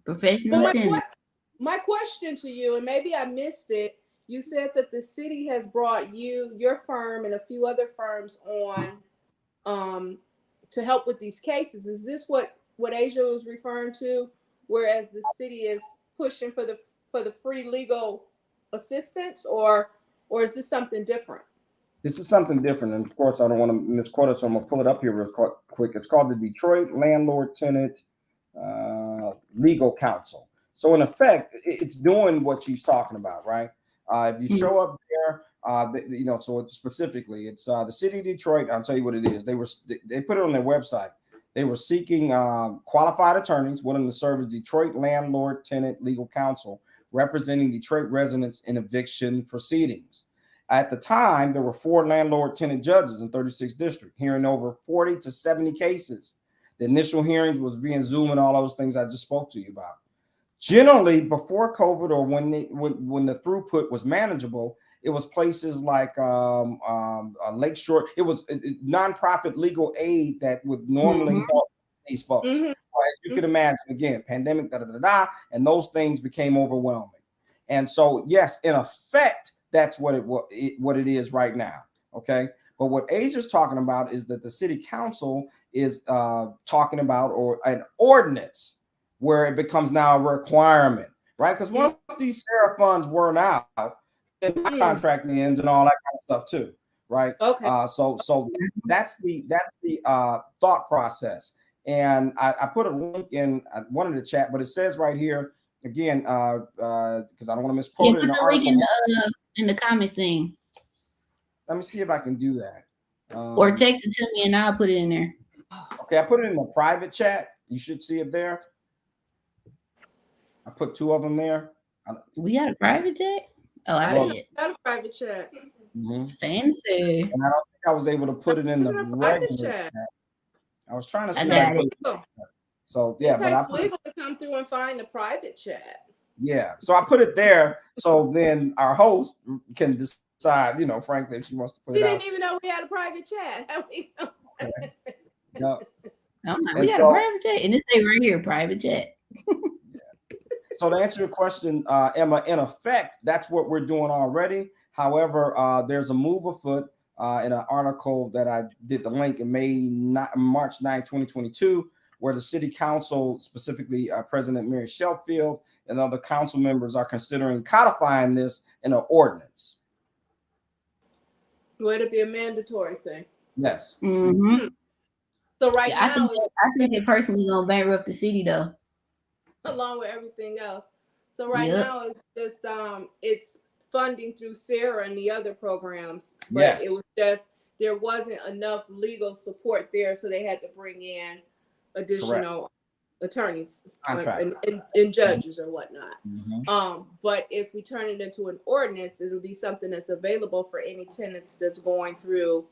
Professional tenant. My question to you, and maybe I missed it, you said that the city has brought your firm, and a few other firms on to help with these cases. Is this what Asia was referring to? Whereas the city is pushing for the free legal assistance, or is this something different? This is something different, and of course I don't want to misquote it, so I'm gonna pull it up here real quick. It's called the Detroit Landlord Tenant Legal Council. So in effect, it's doing what she's talking about, right? If you show up there, you know, so specifically, it's the city of Detroit. I'll tell you what it is. They put it on their website. They were seeking qualified attorneys willing to serve as Detroit Landlord Tenant Legal Counsel, representing Detroit residents in eviction proceedings. At the time, there were 4 landlord-tenant judges in 36th District, hearing over 40 to 70 cases. The initial hearings was via Zoom and all those things I just spoke to you about. Generally, before COVID or when the throughput was manageable, it was places like Lakeshore. It was nonprofit legal aid that would normally help these folks. As you can imagine, again, pandemic, and those things became overwhelming. And so, yes, in effect, that's what it is right now. Okay. But what Asia's talking about is that the city council is talking about or an ordinance where it becomes now a requirement, right? Because once these SARA funds weren't out, then my contract ends and all that kind of stuff too, right? Okay. So that's the thought process. And I put a link in one of the chat, but it says right here again, because I don't want to misquote it in the article. In the comment thing. Let me see if I can do that. Or text it to me and I'll put it in there. Okay, I put it in the private chat. You should see it there. I put 2 of them there. We got a private chat? Oh, I see it. Got a private chat. Fancy. And I don't think I was able to put it in the regular chat. I was trying to see. So yeah, but I put legal to come through and find the private chat. Yeah, so I put it there, so then our host can decide. You know, frankly, if she wants to put it out. She didn't even know we had a private chat. No. We got a private chat, and it say right here, private chat. So to answer your question, Emma, in effect, that's what we're doing already. However, there's a move afoot in an article that I did the link in March 9, 2022, where the city council, specifically President Mary Sheffield and other council members, are considering codifying this in an ordinance. Would it be a mandatory thing? Yes. So right now, I think it personally gonna bankrupt the city though, along with everything else. So right now it's just it's funding through SARA and the other programs, but it was just there wasn't enough legal support there, so they had to bring in additional attorneys and judges and whatnot. But if we turn it into an ordinance, it'll be something that's available for any tenants that's going through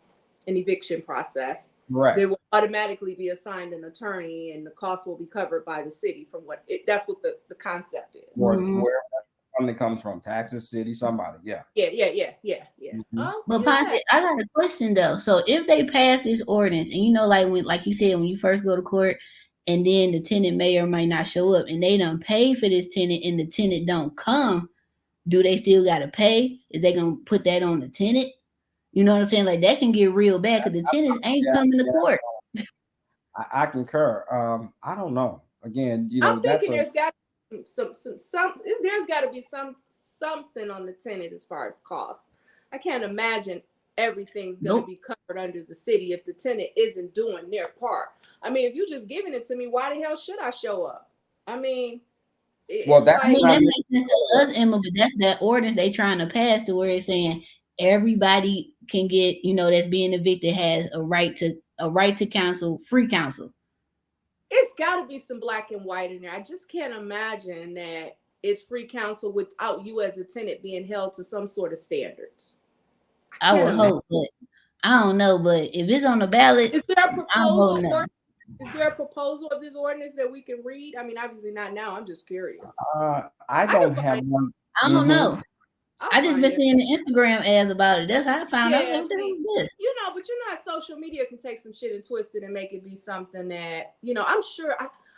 an eviction process. Right. They will automatically be assigned an attorney, and the cost will be covered by the city. That's what the concept is. Where money comes from, taxes, city, somebody. Yeah. But Ponce, I got a question though. So if they pass this ordinance, and you know, like you said, when you first go to court, and then the tenant may or may not show up, and they done pay for this tenant, and the tenant don't come, do they still got to pay? Is they gonna put that on the tenant? You know what I'm saying? Like that can get real bad because the tenants ain't coming to court. I concur. I don't know. Again, you know, I'm thinking there's got there's got to be something on the tenant as far as cost. I can't imagine everything's going to be covered under the city if the tenant isn't doing their part. I mean, if you're just giving it to me, why the hell should I show up? I mean, Well, it's that's I mean, like, that makes sense to us, Emma, but that's that ordinance they trying to pass to where it's saying everybody can get, that's being evicted has a right to counsel, free counsel. it's got to be some black and white in there. I just can't imagine that it's free counsel without you as a tenant being held to some sort of standards. I would hope, but I don't know. But if it's on the ballot, is there a proposal? Is there a proposal of this ordinance that we can read? I mean, obviously not now. I'm just curious. I don't have one. I don't know. I just been seeing the Instagram ads about it. That's how I found out. But social media can take some shit and twist it and make it be something that, I'm sure.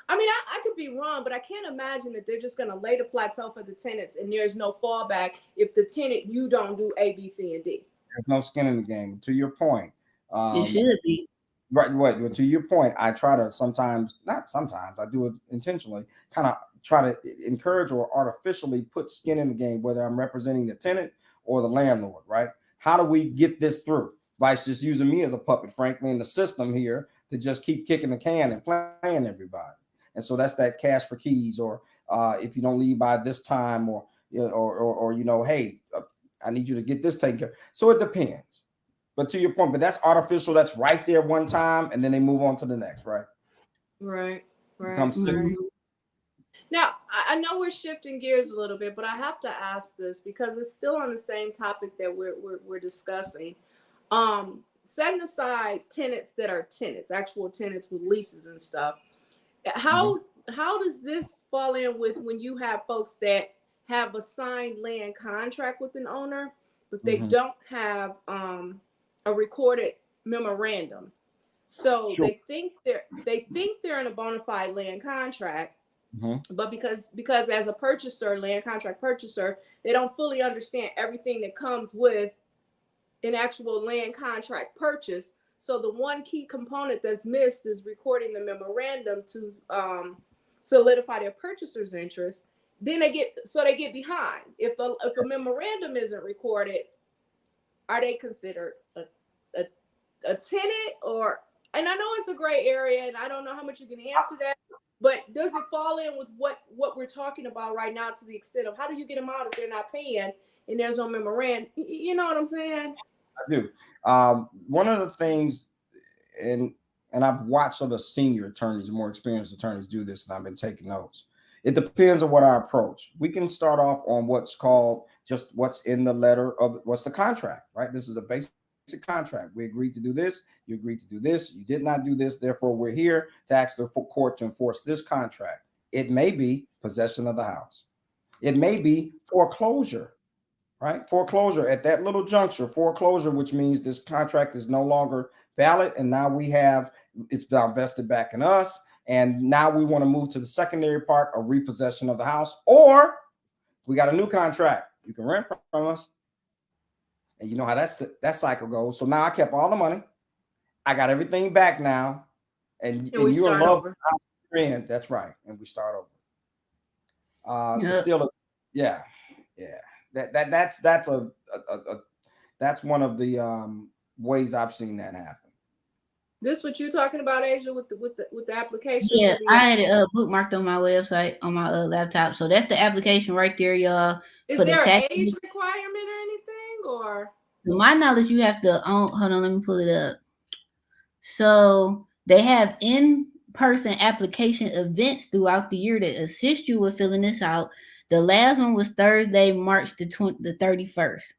I could be wrong, but I can't imagine that they're just going to lay the plateau for the tenants and there's no fallback if the tenant, you don't do A, B, C, and D. There's no skin in the game. To your point. It should be. Right. What? To your point, I try to not sometimes, I do it intentionally, kind of try to encourage or artificially put skin in the game, whether I'm representing the tenant or the landlord, right? How do we get this through? Vice just using me as a puppet, frankly, in the system here to just keep kicking the can and playing everybody. And so that's that cash for keys, or if you don't leave by this time, or hey, I need you to get this taken care. So it depends. But to your point, but that's artificial. That's right there one time, and then they move on to the next, right? Right. Now, I know we're shifting gears a little bit, but I have to ask this because it's still on the same topic that we're discussing. Setting aside tenants that are tenants, actual tenants with leases and stuff, how does this fall in with when you have folks that have a signed land contract with an owner, but they don't have a recorded memorandum? So they think they're in a bona fide land contract. But because as a purchaser, land contract purchaser, they don't fully understand everything that comes with an actual land contract purchase. So the one key component that's missed is recording the memorandum to solidify their purchaser's interest. Then they get behind. If a memorandum isn't recorded, are they considered a tenant? Or, and I know it's a gray area, and I don't know how much you can answer that. But does it fall in with what we're talking about right now, to the extent of how do you get them out if they're not paying and there's no memorandum? You know what I'm saying? I do. One of the things, and I've watched other senior attorneys, more experienced attorneys do this, and I've been taking notes. It depends on what our approach. We can start off on what's called just what's in the letter of what's the contract, right? This is a basic contract. We agreed to do this. You agreed to do this. You did not do this. Therefore, we're here to ask the court to enforce this contract. It may be possession of the house. It may be foreclosure, right? Foreclosure at that little juncture, foreclosure, which means this contract is no longer valid. And now it's been vested back in us. And now we want to move to the secondary part of repossession of the house, or we got a new contract. You can rent from us. And you know how that cycle goes. So now I kept all the money. I got everything back now. And you're in love. That's right. And we start over. Still, yeah. That's one of the ways I've seen that happen. This what you talking about, Asia, with the application? Yeah, I had it bookmarked on my website on my laptop. So that's the application right there, y'all. Is there an age requirement or anything, or? To my knowledge, you have to hold on, let me pull it up. So they have in-person application events throughout the year that assist you with filling this out. The last one was Thursday, March the 31st.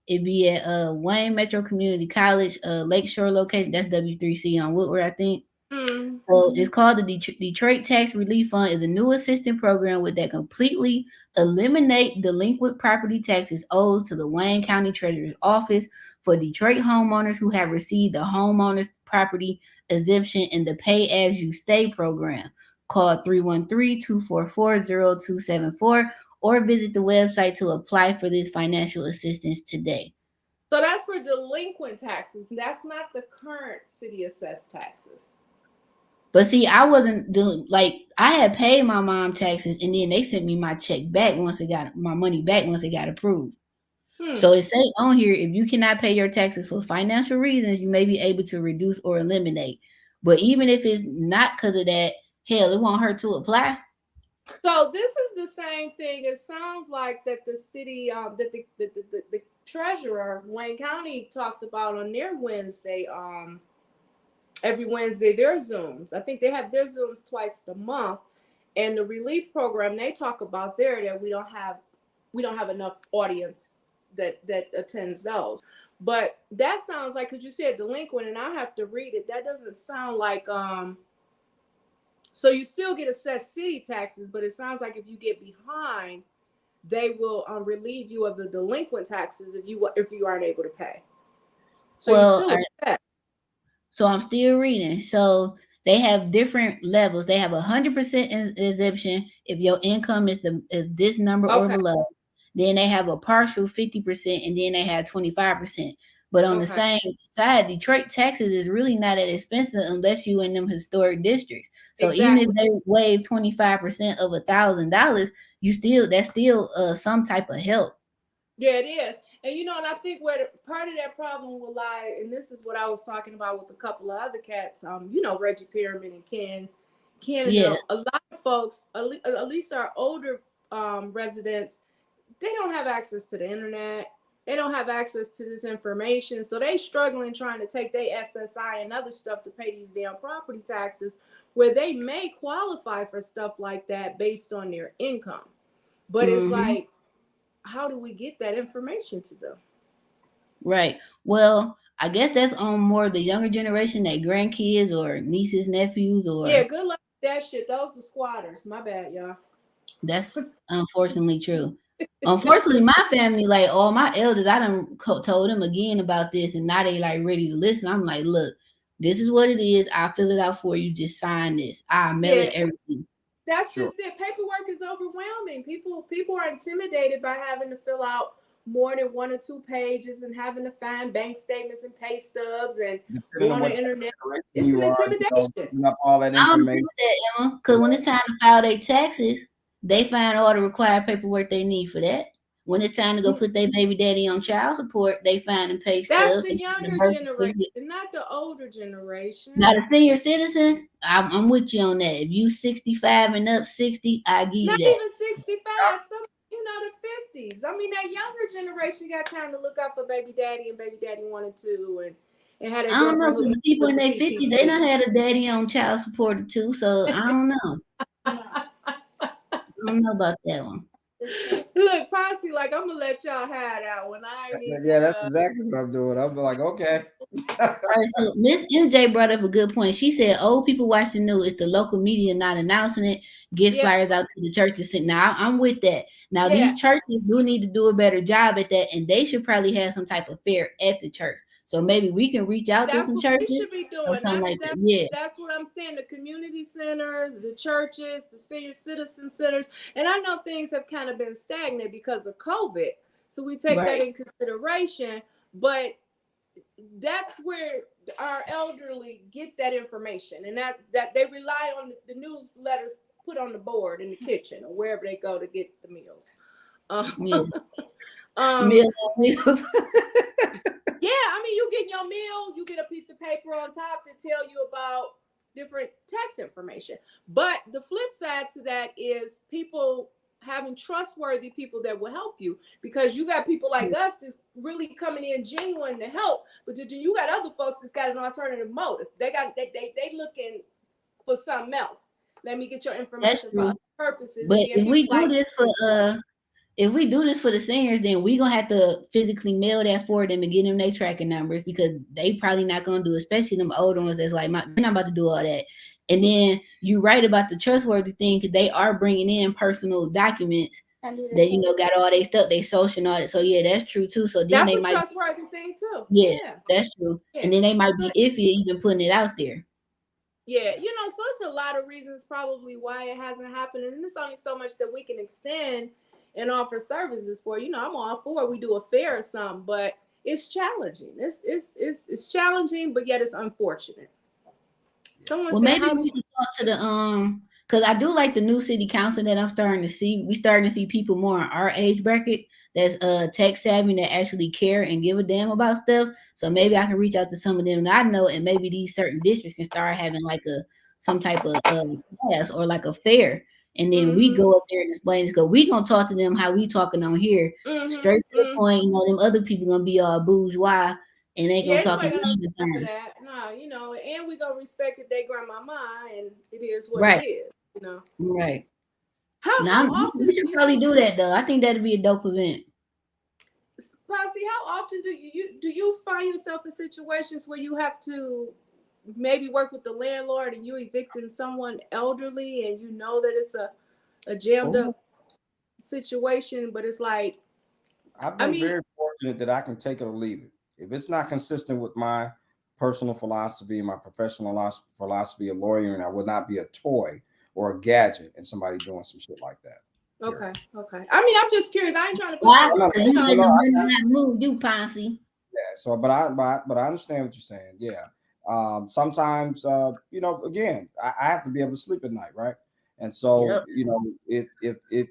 It'd be at Wayne Metro Community College, Lakeshore location. That's W3C on Woodward, I think. So it's called the Detroit Tax Relief Fund. Is a new assistance program that completely eliminate delinquent property taxes owed to the Wayne County Treasurer's Office for Detroit homeowners who have received the homeowner's property exemption in the Pay As You Stay program. Call 313-244-0274 or visit the website to apply for this financial assistance today. So that's for delinquent taxes. That's not the current city assessed taxes. But see, I wasn't doing, I had paid my mom taxes, and then they sent me my check back once they got my money back once it got approved. So it say on here, if you cannot pay your taxes for financial reasons, you may be able to reduce or eliminate. But even if it's not because of that, hell, it won't hurt to apply. So this is the same thing. It sounds like that the city, that the treasurer, Wayne County, talks about on their Wednesday, every Wednesday, their Zooms. I think they have their Zooms twice a month. And the relief program, they talk about there that we don't have enough audience that attends those. But that sounds like, because you said delinquent, and I have to read it. That doesn't sound like so you still get assessed city taxes, but it sounds like if you get behind, they will relieve you of the delinquent taxes if you aren't able to pay. So Well, you still assessed. so I'm still reading. So they have different levels. They have 100% exemption if your income is this number or below. Then they have a partial 50%, and then they have 25%. But on the same side, Detroit taxes is really not that expensive unless you in them historic districts. So even if they waive 25% of $1,000, that's still some type of help. Yeah, it is. And and I think where part of that problem will lie, and this is what I was talking about with a couple of other cats, Reggie Pyramid and Ken, Yeah. a lot of folks, at least our older residents, they don't have access to the internet. They don't have access to this information. So they struggling trying to take their SSI and other stuff to pay these damn property taxes, where they may qualify for stuff like that based on their income. But it's like, how do we get that information to them? Right. Well, I guess that's on more of the younger generation, that grandkids or nieces, nephews, or yeah, good luck with that shit. Those are squatters. My bad, y'all. That's unfortunately true. Unfortunately, my family, like all my elders, I done told them again about this, and now they like ready to listen. I'm like, look, this is what it is. I'll fill it out for you. Just sign this. I'll mail it, everything. That's just it. Paperwork is overwhelming. People are intimidated by having to fill out more than 1 or 2 pages and having to find bank statements and pay stubs and go on the internet. It's an intimidation. All that information. I don't agree with that, Emma, because when it's time to file their taxes, they find all the required paperwork they need for that. When it's time to go put their baby daddy on child support, they find and pay stuff. That's the younger generation, not the older generation. Now the senior citizens, I'm with you on that. If you 65 and up, 60, I give you that. Not even 65, some the 50s. I mean, that younger generation got time to look up for baby daddy and baby daddy 1 and 2 and had. I don't know, because the people in their 50s, they done had a daddy on child support too. So I don't know. I don't know about that one. Look, Ponce, like, I'm gonna let y'all have that one. Yeah, that's exactly what I'm doing. I'm like, okay. All right, so Miss MJ brought up a good point. She said old people watch the news. It's the local media not announcing it. Get flyers out to the churches. Now I'm with that. Now these churches do need to do a better job at that, and they should probably have some type of fair at the church. So maybe we can reach out to some churches. That's what we should be doing. Something like that. Yeah, that's what I'm saying. The community centers, the churches, the senior citizen centers, and I know things have kind of been stagnant because of COVID. So we take that in consideration, but that's where our elderly get that information, and that they rely on the newsletters put on the board in the kitchen or wherever they go to get the meals. Meals. Yeah, I mean, you get your meal, you get a piece of paper on top to tell you about different tax information. But the flip side to that is people having trustworthy people that will help you, because you got people like us that's really coming in genuine to help, but you got other folks that's got an alternative motive. They looking for something else. Let me get your information for other purposes. But if we do this for if we do this for the seniors, then we're going to have to physically mail that for them and get them their tracking numbers, because they probably not going to do, especially them older ones that's like, they're not about to do all that. And then you're right about the trustworthy thing, because they are bringing in personal documents that, got all their stuff, they social and all that. So, yeah, that's true, too. So then that's they might trustworthy thing, too. Yeah, that's true. Yeah. And then they might be iffy even putting it out there. Yeah, so it's a lot of reasons probably why it hasn't happened. And there's only so much that we can extend and offer services for. I'm all for we do a fair or something, but it's challenging. It's challenging, but yet it's unfortunate. Someone said, maybe we can talk to the because I do like the new city council that I'm starting to see. We starting to see people more in our age bracket that's tech savvy that actually care and give a damn about stuff. So maybe I can reach out to some of them that I know, and maybe these certain districts can start having like some type of class or like a fair. And then we go up there and explain it because we gonna talk to them how we talking on here, straight to the point. You know, them other people gonna be all bourgeois and they gonna Yeah, talk in anybody gonna even for terms. that? No, you know, and we gonna respect it. They grandmama, and it is what it Right, is. You know. right. How Now often we do should you, probably do that though. I think that'd be a dope event. Posse? How often do you find yourself in situations where you have to maybe work with the landlord and you evicting someone elderly and you know that it's a jammed Oh, up situation, but it's like, I've I been mean, very fortunate that I can take it or leave it. If it's not consistent with my personal philosophy and my professional philosophy of lawyering, I would not be a toy or a gadget and somebody doing some shit like that. okay, Period. okay. I mean, I'm just curious. I ain't trying to put Why? you, No, Because you you know, let no, the I, money not move you, Ponce. yeah. So, but I understand what you're saying. Yeah. Sometimes, again, I have to be able to sleep at night, right? And so, Yep. if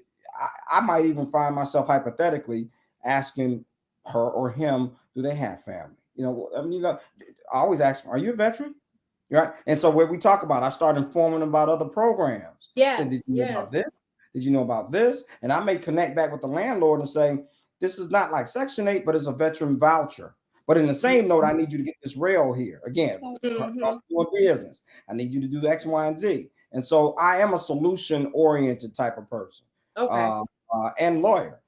I might even find myself hypothetically asking her or him, do they have family? I mean, I always ask them, are you a veteran? Right. And so what we talk about, I start informing them about other programs. I said, did yes, you know about yes. this? Did you know about this? And I may connect back with the landlord and say, this is not like Section 8, but it's a veteran voucher. But in the same note, I need you to get this rail here. Again, Mm-hmm. cost of doing business. I need you to do X, Y, and Z. And so I am a solution-oriented type of person Okay. and lawyer.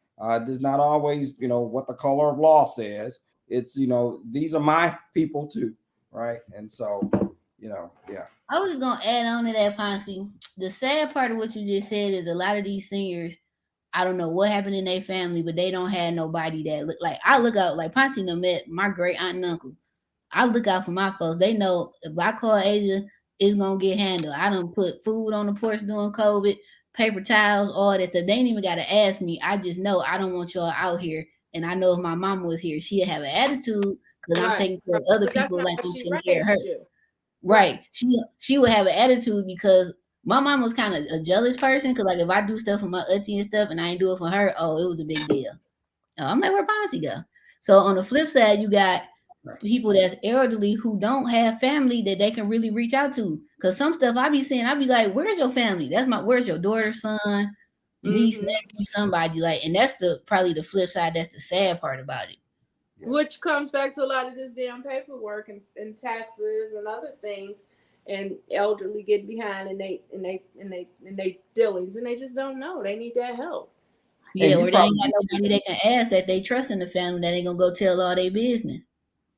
There's not always, what the color of law says. It's, these are my people too, right? And so, yeah. I was just gonna add on to that, Ponce. The sad part of what you just said is a lot of these seniors, I don't know what happened in their family, but they don't have nobody that look like I look out like Ponce and them met my great aunt and uncle. I look out for my folks. They know if I call Asia, it's gonna get handled. I don't put food on the porch during COVID, paper towels, all that stuff. They ain't even gotta ask me. I just know I don't want y'all out here. And I know if my mama was here, she'd have an attitude because I'm Right. taking care Right. of other But that's people not like how I'm she taking care of her. raised you. Right. Right. She would have an attitude because my mom was kind of a jealous person. Cause like if I do stuff for my auntie and stuff and I ain't do it for her, oh, it was a big deal. I'm like, where Ponce go? So on the flip side, you got people that's elderly who don't have family that they can really reach out to. Cause some stuff I be saying, I be like, where's your family? Where's your daughter, son, niece, Mm-hmm. nephew, somebody like, and that's probably the flip side. That's the sad part about it. Yeah. Which comes back to a lot of this damn paperwork and taxes and other things, and elderly get behind and they dealings, and they just don't know they need that help. Yeah, And you or they ain't got probably nobody they can ask that they trust in the family that ain't gonna go tell all their business.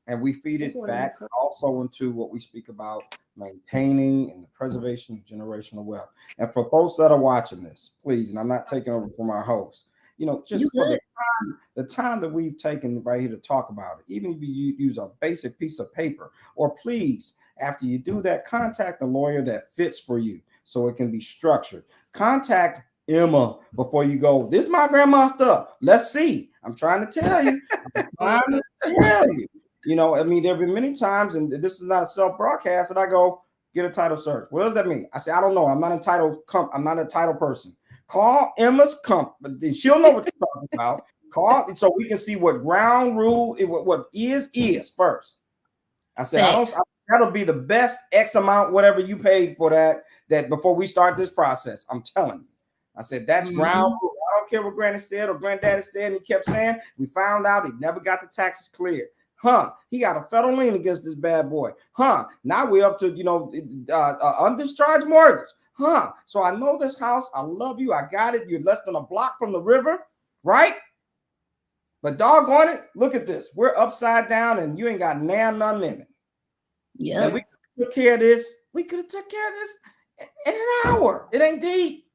and we feed Just it want to back encourage. also into what we speak about maintaining and the preservation of generational wealth. And for folks that are watching this, please, and I'm not taking over from our host, You just for good? the time that we've taken right here to talk about it, even if you use a basic piece of paper, or please, after you do that, contact a lawyer that fits for you so it can be structured. Contact Emma before you go, this is my grandma's stuff. Let's see. I'm trying to tell you. I'm trying to tell you. I mean, there have been many times, and this is not a self-broadcast, that I go, get a title search. What does that mean? I say, I don't know. I'm not a title person. Call Emma's company. She'll know what you're talking about. Call so we can see what ground rule, what is first. I said, Facts. that'll be the best X amount, whatever you paid for that before we start this process. I'm telling you. I said, that's ground Mm-hmm. rule. I don't care what granny said or granddaddy said. And he kept saying, we found out he never got the taxes cleared. He got a federal lien against this bad boy. Now we're up to, undischarged mortgage. So I know this house. I love you. I got it. You're less than a block from the river, right? But doggone it, look at this. We're upside down and you ain't got nothing in it. Yep. And we took care of this. We could have took care of this in an hour. It ain't deep.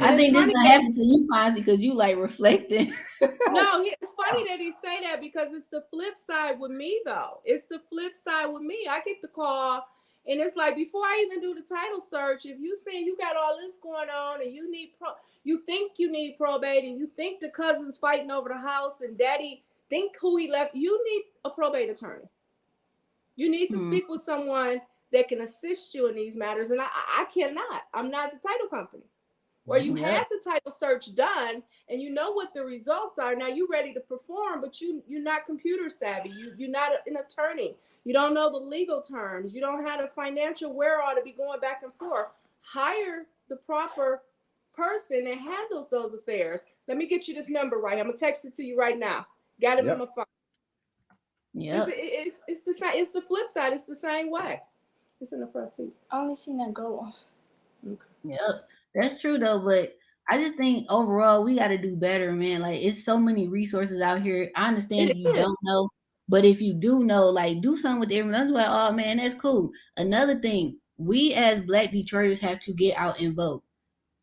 I think this funny gonna happen to you, Ponce, because you like reflecting. No, it's funny that he say that because it's the flip side with me though. It's the flip side with me. I get the call and it's like before I even do the title search, if you saying you got all this going on and you think you need probate and you think the cousin's fighting over the house and daddy think who he left, you need a probate attorney. You need to speak with someone that can assist you in these matters. And I cannot. I'm not the title company. or you Yep. had the title search done and you know what the results are. Now you're ready to perform, but you're not computer savvy. You're not an attorney. You don't know the legal terms. You don't have a financial wherewithal to be going back and forth. Hire the proper person that handles those affairs. Let me get you this number right. I'm gonna text it to you right now. Got it on my phone. Yep. It's the same. It's the flip side. It's the same way. It's in the front seat. I only seen that go. Okay. Yep. That's true though, but I just think overall we got to do better, man. Like it's so many resources out here. I understand It if you is. don't know, but if you do know, like do something with everyone. That's like, oh man, that's cool. Another thing, we as Black Detroiters have to get out and vote,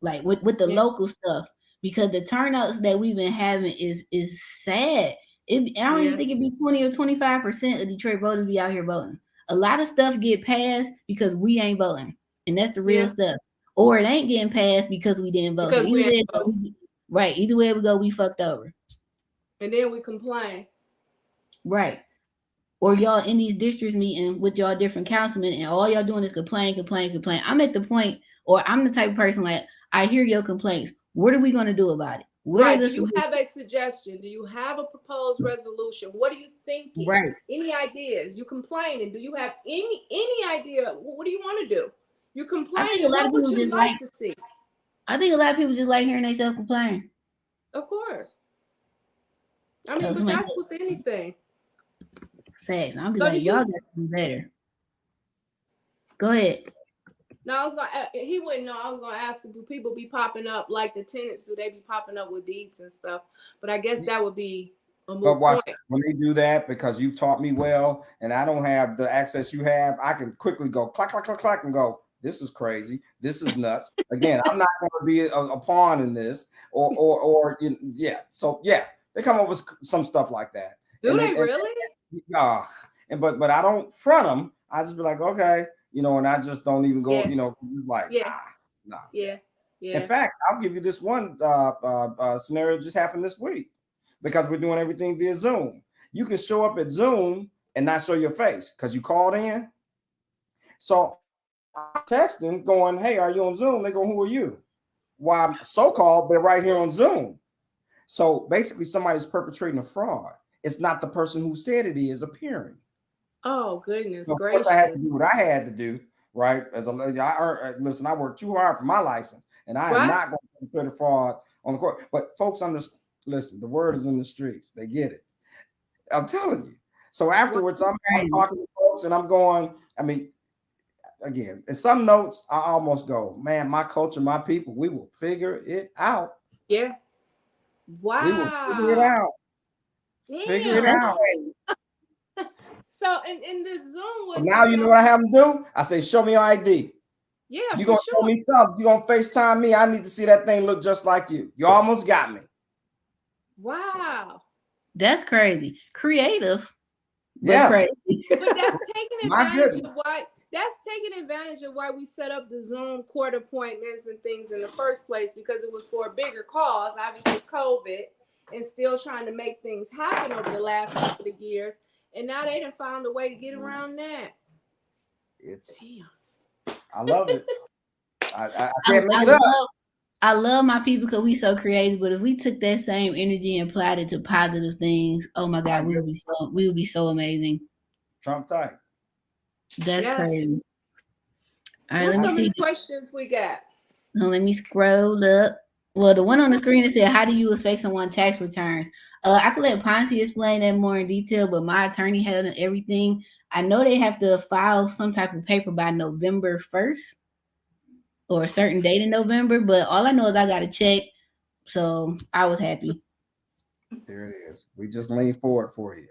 like with the local stuff, because the turnouts that we've been having is sad. I don't even think it'd be 20 or 25% of Detroit voters be out here voting. A lot of stuff get passed because we ain't voting, and that's the real stuff. Or it ain't getting passed because we didn't vote. Because So either way, right? Either way we go, we fucked over. And then we complain. Right. Or y'all in these districts meeting with y'all different councilmen, and all y'all doing is complain. I'm at the point, or I'm the type of person like I hear your complaints. What are we going to do about it? What right. are the Do you have a suggestion? Do you have a proposed resolution? What are you thinking? Right. Any ideas? You complaining? Do you have any idea? What do you want to do? You complaining? I think a lot of people just like to see. I think a lot of people just like hearing themselves complain. Of course. I mean, but that's with anything. Facts. I'll be like, y'all got to do better. Go ahead. No, I was gonna. He wouldn't know. I was gonna ask him, do people be popping up like the tenants? Do they be popping up with deeds and stuff? But I guess that would be a moot But watch point. when they do that, because you've taught me well, and I don't have the access you have. I can quickly go clack, clack, clack, clack, and go, this is crazy. This is nuts. Again, I'm not going to be a pawn in this, or yeah. So yeah, they come up with some stuff like that. Do they really? But I don't front them. I just be like, okay, and I just don't even go. It's like, nah. Yeah. In fact, I'll give you this one scenario just happened this week, because we're doing everything via Zoom. You can show up at Zoom and not show your face because you called in. So I'm texting going, hey, are you on Zoom? They go, who are you? Why, so-called, they're right here on Zoom. So basically somebody's perpetrating a fraud. It's not the person who said it is appearing. Oh, goodness so gracious. Of course I had to do what I had to do, right? Listen, I worked too hard for my license, and I am not going to put a fraud on the court. But folks listen, the word is in the streets. They get it. I'm telling you. So afterwards, I'm talking to folks, and I'm going, again, in some notes, I almost go, man, my culture, my people, we will figure it out. Yeah. Wow. We will figure it out. Damn. Figure it out. So in the Zoom was. So now you know what I have them do? I say, show me your ID. Yeah, you're gonna show me something. You're gonna FaceTime me. I need to see that thing look just like you. You almost got me. Wow. That's crazy. Creative. Yeah. Crazy. But that's taking advantage of why. That's taking advantage of why we set up the Zoom court appointments and things in the first place, because it was for a bigger cause, obviously COVID, and still trying to make things happen over the last couple of years. And now they done found a way to get around that. I love it. I can't make it up. I love my people because we so creative. But if we took that same energy and applied it to positive things, oh my God, we would be so amazing. Trump tight. That's crazy. All right, let me see. Questions we got. Now, let me scroll up. Well, the one on the screen that said, how do you expect someone tax returns? I could let Ponce explain that more in detail, but my attorney had everything. I know they have to file some type of paper by November 1st or a certain date in November, but all I know is I got a check, so I was happy. There it is. We just leaned forward for you.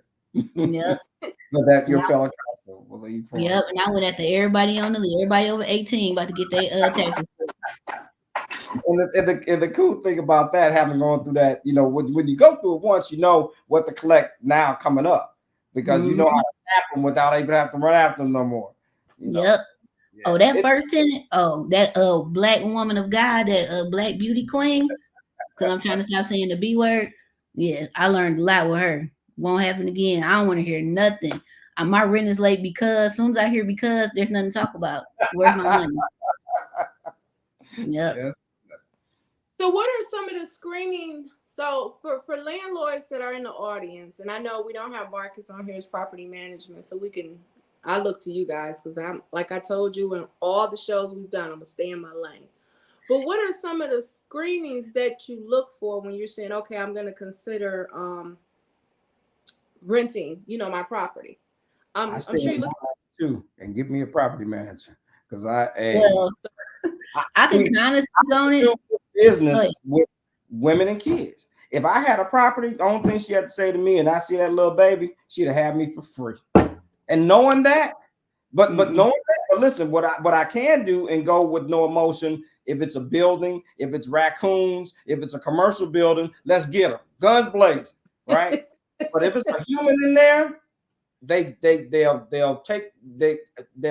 Yep. But that your fellow counsel will lean forward. Yep, and I went after everybody on the list, everybody over 18 about to get their taxes. And the cool thing about that, having gone through that, when you go through it once, you know what to collect now coming up, because you know how to tap them without even having to run after them no more. Yep. Yeah. Oh, that first tenant. Oh, that black woman of God, that black beauty queen. Because I'm trying to stop saying the B word. Yeah, I learned a lot with her. Won't happen again. I don't want to hear nothing. My rent is late because as soon as I hear because, there's nothing to talk about. Where's my money? Yep. Yes. So what are some of the screening? So for landlords that are in the audience, and I know we don't have Marcus on here as property management, so I look to you guys because I'm, like I told you in all the shows we've done, I'm gonna stay in my lane. But what are some of the screenings that you look for when you're saying, okay, I'm gonna consider renting, my property? I I'm stay sure in you look. too and get me a property manager because Well, I can see, kind of speak on it. do business with women and kids. If I had a property, the only thing she had to say to me, and I see that little baby, she'd have had me for free. And knowing that, but knowing that, but listen, what I can do and go with no emotion. If it's a building, if it's raccoons, if it's a commercial building, let's get them, guns blazing, right? But if it's a human in there, they'll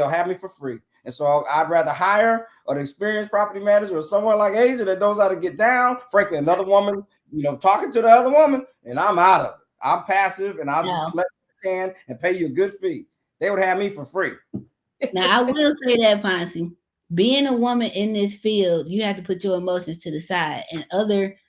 have me for free. And so I'd rather hire an experienced property manager or someone like Asia that knows how to get down. Frankly, another woman, talking to the other woman, and I'm out of it. I'm passive, and I'll just collect what I can and pay you a good fee. They would have me for free. Now, I will say that, Ponce, being a woman in this field, you have to put your emotions to the side. And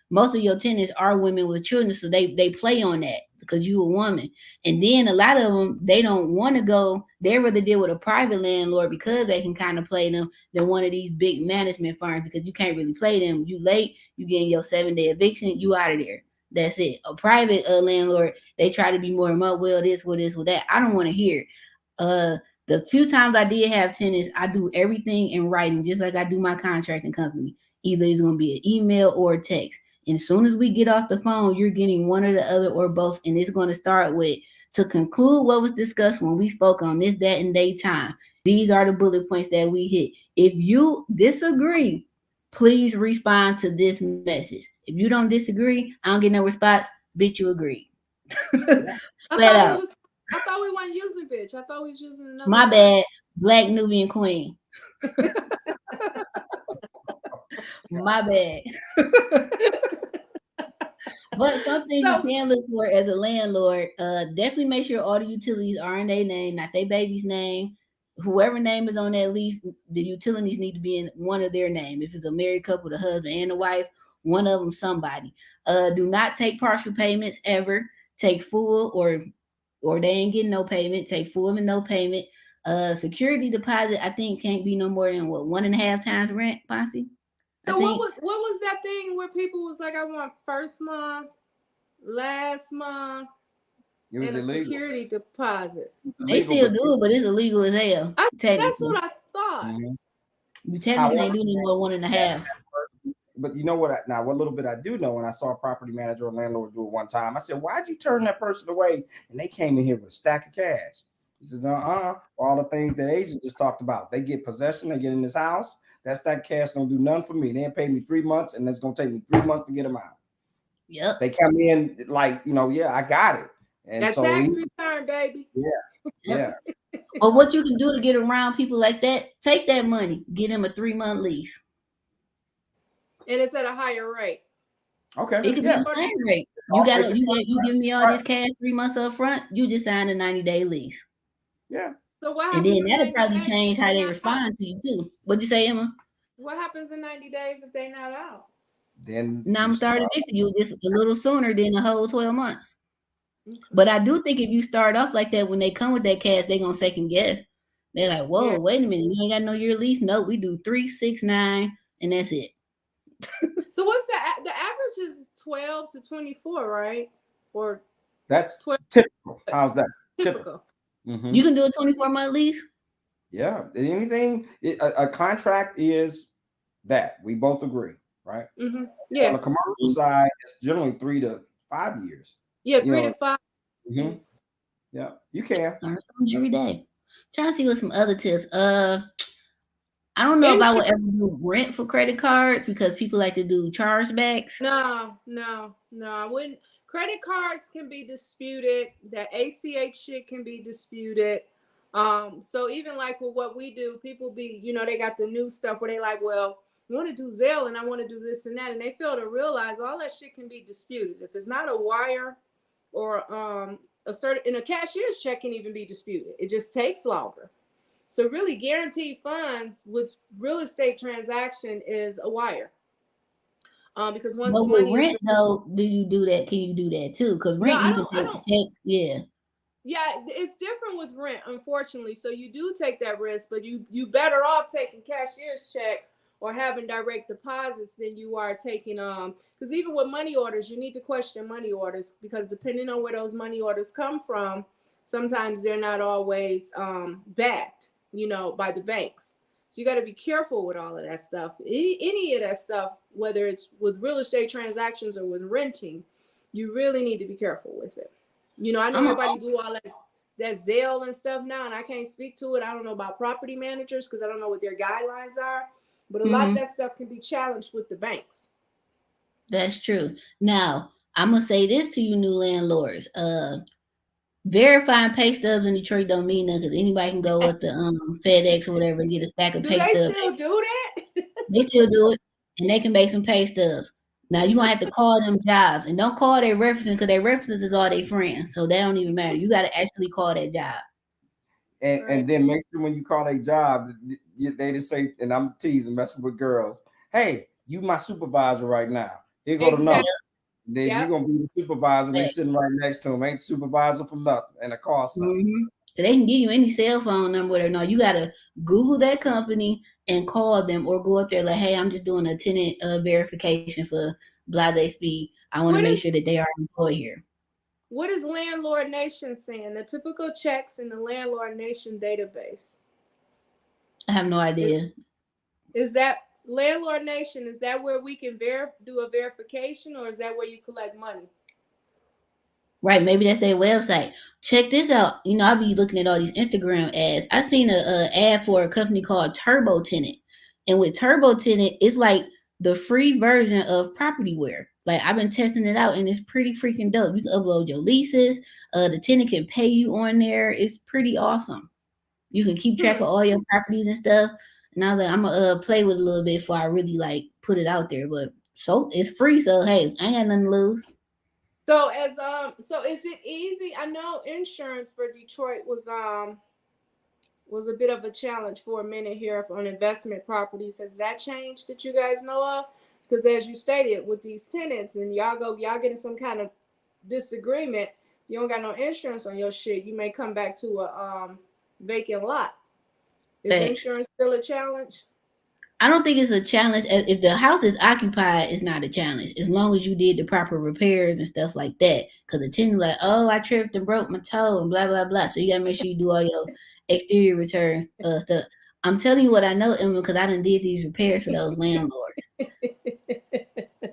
most of your tenants are women with children, so they play on that because you a woman. And then a lot of them, they don't want to go. They rather deal with a private landlord because they can kind of play them than one of these big management firms because you can't really play them. You late, you getting your 7-day eviction, you out of there. That's it. A private landlord, they try to be more remote. Well, this, well, this, well, that. I don't want to hear. The few times I did have tenants, I do everything in writing, just like I do my contracting company. Either it's going to be an email or a text. And as soon as we get off the phone, you're getting one or the other or both. And it's going to start with, to conclude what was discussed when we spoke on this, that, and day time. These are the bullet points that we hit. If you disagree, please respond to this message. If you don't disagree, I don't get no response. Bitch, you agree. Flat out. I thought we weren't using bitch. I thought we was using another. My bad. Black Nubian Queen. My bad. But something you can look for as a landlord, definitely make sure all the utilities are in their name, not their baby's name. Whoever name is on that lease, the utilities need to be in one of their name. If it's a married couple, the husband and the wife, one of them somebody. Do not take partial payments ever. Take full or they ain't getting no payment. Take full and no payment. Security deposit, I think, can't be no more than 1.5 times rent, Ponce. So what was that thing where people was like, I want first month, last month, it was and illegal. A security deposit. They still do it, but it's illegal as hell. That's what I thought. Mm-hmm. You technically can't do no more 1.5. But you know what? What little bit I do know, when I saw a property manager or landlord do it one time, I said, "Why'd you turn that person away?" And they came in here with a stack of cash. He says, all the things that Asia just talked about. They get possession, they get in this house. That stack of cash don't do nothing for me. They pay me 3 months, and it's gonna take me 3 months to get them out. Yep. They come in like, I got it. And that so tax return, baby. Yeah. But what you can do to get around people like that, take that money, get them a 3-month lease. And it's at a higher rate. Okay. It could be the same rate. You give me all this cash 3 months up front, you just signed a 90-day lease. Yeah. So what happens? And then that'll probably change how they respond to you too. What'd you say, Emma? What happens in 90 days if they're not out? Then I'm starting to you just a little sooner than a whole 12 months. Okay. But I do think if you start off like that, when they come with that cash, they're gonna second guess. They're like, whoa, wait a minute, you ain't got no year lease? No, we do 3, 6, 9, and that's it. So what's the average is 12 to 24, right? Or that's 12. Typical. How's that? Typical. Mm-hmm. You can do a 24-month lease. Yeah. Anything, a contract is that. We both agree, right? Mm-hmm. Yeah. On the commercial side, it's generally 3 to 5 years. Yeah, 3 to 5. Mm-hmm. Yeah, you can learn something every day. Trying to see what some other tips. I don't know if I would ever do rent for credit cards because people like to do chargebacks. No, I wouldn't. Credit cards can be disputed. That ACH shit can be disputed. So even like with what we do, people be, they got the new stuff where they like, well, you want to do Zelle and I want to do this and that, and they fail to realize all that shit can be disputed. If it's not a wire or a cashier's check can even be disputed. It just takes longer. So really guaranteed funds with real estate transaction is a wire. Because once But the with money is rent though, do you do that? Can you do that too? Because no, rent you can take checks. Yeah. Yeah, it's different with rent, unfortunately. So you do take that risk, but you better off taking cashier's check or having direct deposits than you are taking because even with money orders, you need to question money orders because depending on where those money orders come from, sometimes they're not always backed, by the banks. So you got to be careful with all of that stuff. Any of that stuff, whether it's with real estate transactions or with renting, you really need to be careful with it. I know everybody do all that Zelle and stuff now, and I can't speak to it. I don't know about property managers because I don't know what their guidelines are. But a lot of that stuff can be challenged with the banks. That's true. Now, I'm gonna say this to you, new landlords. Verifying pay stubs in Detroit don't mean nothing because anybody can go at the FedEx or whatever and get a stack of Do pay they stubs. still do that? They still do it, and they can make some pay stubs. Now you're gonna have to call them jobs, and don't call their references because their references is all their friends, so they don't even matter. You got to actually call that job. And then make sure when you call a job, they just say, and I'm teasing, messing with girls. Hey, you my supervisor right now. Here go the number. Then you're gonna be the supervisor. And they sitting right next to him. Ain't supervisor from nothing and a call center. So they can give you any cell phone number. Whatever. No, you gotta Google that company and call them, or go up there like, hey, I'm just doing a tenant verification for Blase Speed. I want to make sure that they are employed here. What is Landlord Nation saying? The typical checks in the Landlord Nation database. I have no idea. Is that Landlord Nation? Is that where we can do a verification, or is that where you collect money? Right, maybe that's their website. Check this out. I'll be looking at all these Instagram ads. I seen a ad for a company called Turbo Tenant, and with Turbo Tenant, it's like the free version of Propertyware. Like I've been testing it out, and it's pretty freaking dope. You can upload your leases. The tenant can pay you on there. It's pretty awesome. You can keep track of all your properties and stuff. And I was like, I'm gonna play with it a little bit before I really like put it out there. But so it's free, so hey, I ain't got nothing to lose. So so is it easy? I know insurance for Detroit was a bit of a challenge for a minute here on investment properties. Has that changed that you guys know of? Because as you stated, with these tenants and y'all getting some kind of disagreement, you don't got no insurance on your shit. You may come back to a vacant lot. Is insurance still a challenge? I don't think it's a challenge. If the house is occupied, it's not a challenge as long as you did the proper repairs and stuff like that. Because the tenant like, oh, I tripped and broke my toe and blah blah blah. So you gotta make sure you do all your exterior returns stuff. I'm telling you what I know, Emma, because I done did these repairs for those landlords.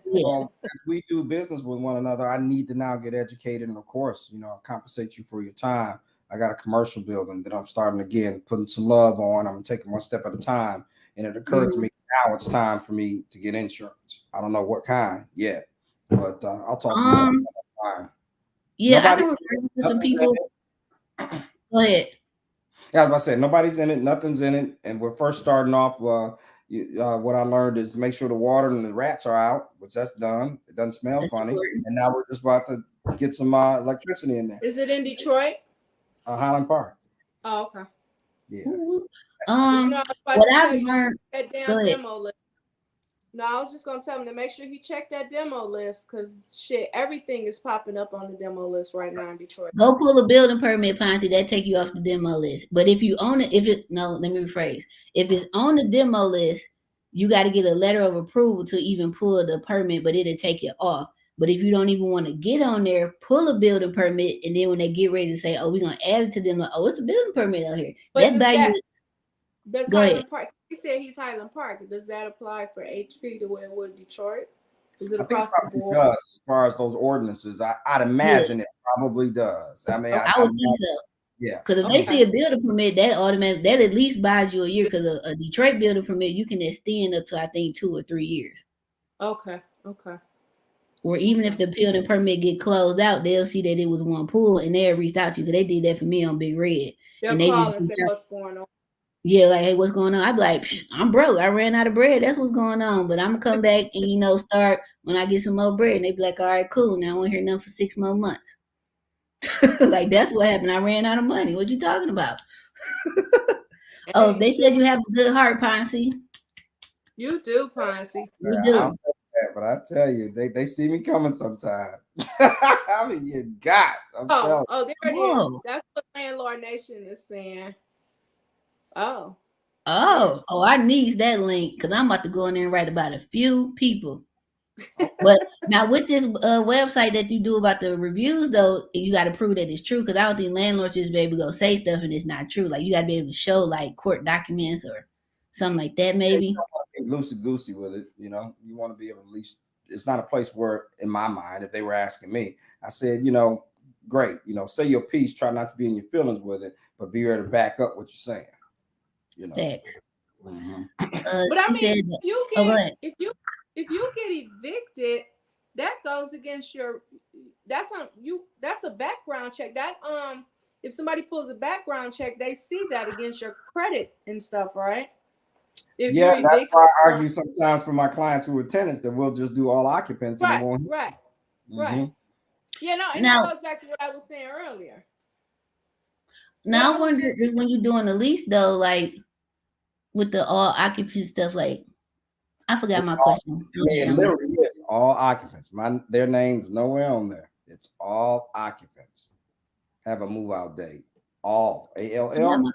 Well, as we do business with one another, I need to now get educated, and of course, I'll compensate you for your time. I got a commercial building that I'm starting again, putting some love on. I'm taking one step at a time. And it occurred to me now it's time for me to get insurance. I don't know what kind yet, but I'll talk to you about time. Yeah, I can refer to some people. Go ahead. Yeah, as I said, nobody's in it, nothing's in it, and we're first starting off. What I learned is make sure the water and the rats are out, which that's done. It doesn't smell funny, and now we're just about to get some electricity in there. Is it in Detroit? Highland Park. Oh, okay. Yeah. What I've learned. That damn demo list. No, I was just gonna tell him to make sure he checked that demo list because shit, everything is popping up on the demo list right now in Detroit. Go pull a building permit, Ponce. That take you off the demo list. But if you own it, let me rephrase. If it's on the demo list, you got to get a letter of approval to even pull the permit, but it'll take you off. But if you don't even want to get on there, pull a building permit, and then when they get ready to say, "Oh, we're gonna add it to them," like, "Oh, it's a building permit out here." But does Highland Park? He said he's Highland Park. Does that apply for HP the way it would Detroit? Is it across the board? Does, as far as those ordinances, I'd imagine it probably does. I mean, I would think so. Yeah, because if they see a building permit, that at least buys you a year. Because a Detroit building permit, you can extend up to I think 2 or 3 years. Okay. Or even if the building permit get closed out, they'll see that it was one pool and they'll reach out to you because they did that for me on Big Red. They'll call and say what's going on. Yeah, like, hey, what's going on? I'd be like, I'm broke. I ran out of bread. That's what's going on. But I'm gonna come back and start when I get some more bread. And they be like, all right, cool. Now I won't hear nothing for 6 more months. Like that's what happened. I ran out of money. What you talking about? Oh, they said you have a good heart, Ponce. You do, Ponce. You do. but I tell you, they see me coming sometime. I mean, you got. I'm telling. Oh, there it is. Oh. That's what Landlord Nation is saying. Oh. Oh, I need that link because I'm about to go in there and write about a few people. But now with this website that you do about the reviews, though, you got to prove that it's true because I don't think landlords just be able to go say stuff and it's not true. Like you got to be able to show like court documents or something like that, maybe. Loosey goosey with it, you know. You want to be able to at least. It's not a place where, in my mind, if they were asking me, I said, you know, great, you know, say your piece. Try not to be in your feelings with it, but be able to back up what you're saying. You know. Facts. Mm-hmm. But I mean, said, if you get evicted, that goes against your. That's a background check. That if somebody pulls a background check, they see that against your credit and stuff, right? If yeah, that's why I argue sometimes for my clients who are tenants that we'll just do all occupants. Right, and right, mm-hmm. right. Yeah, no, and that goes back to what I was saying earlier. Now I wonder if when you're doing the lease though, like with the all occupant stuff, like I forgot my question. It literally is all occupants. Their name's nowhere on there. It's all occupants. Have a move out date. All ALL.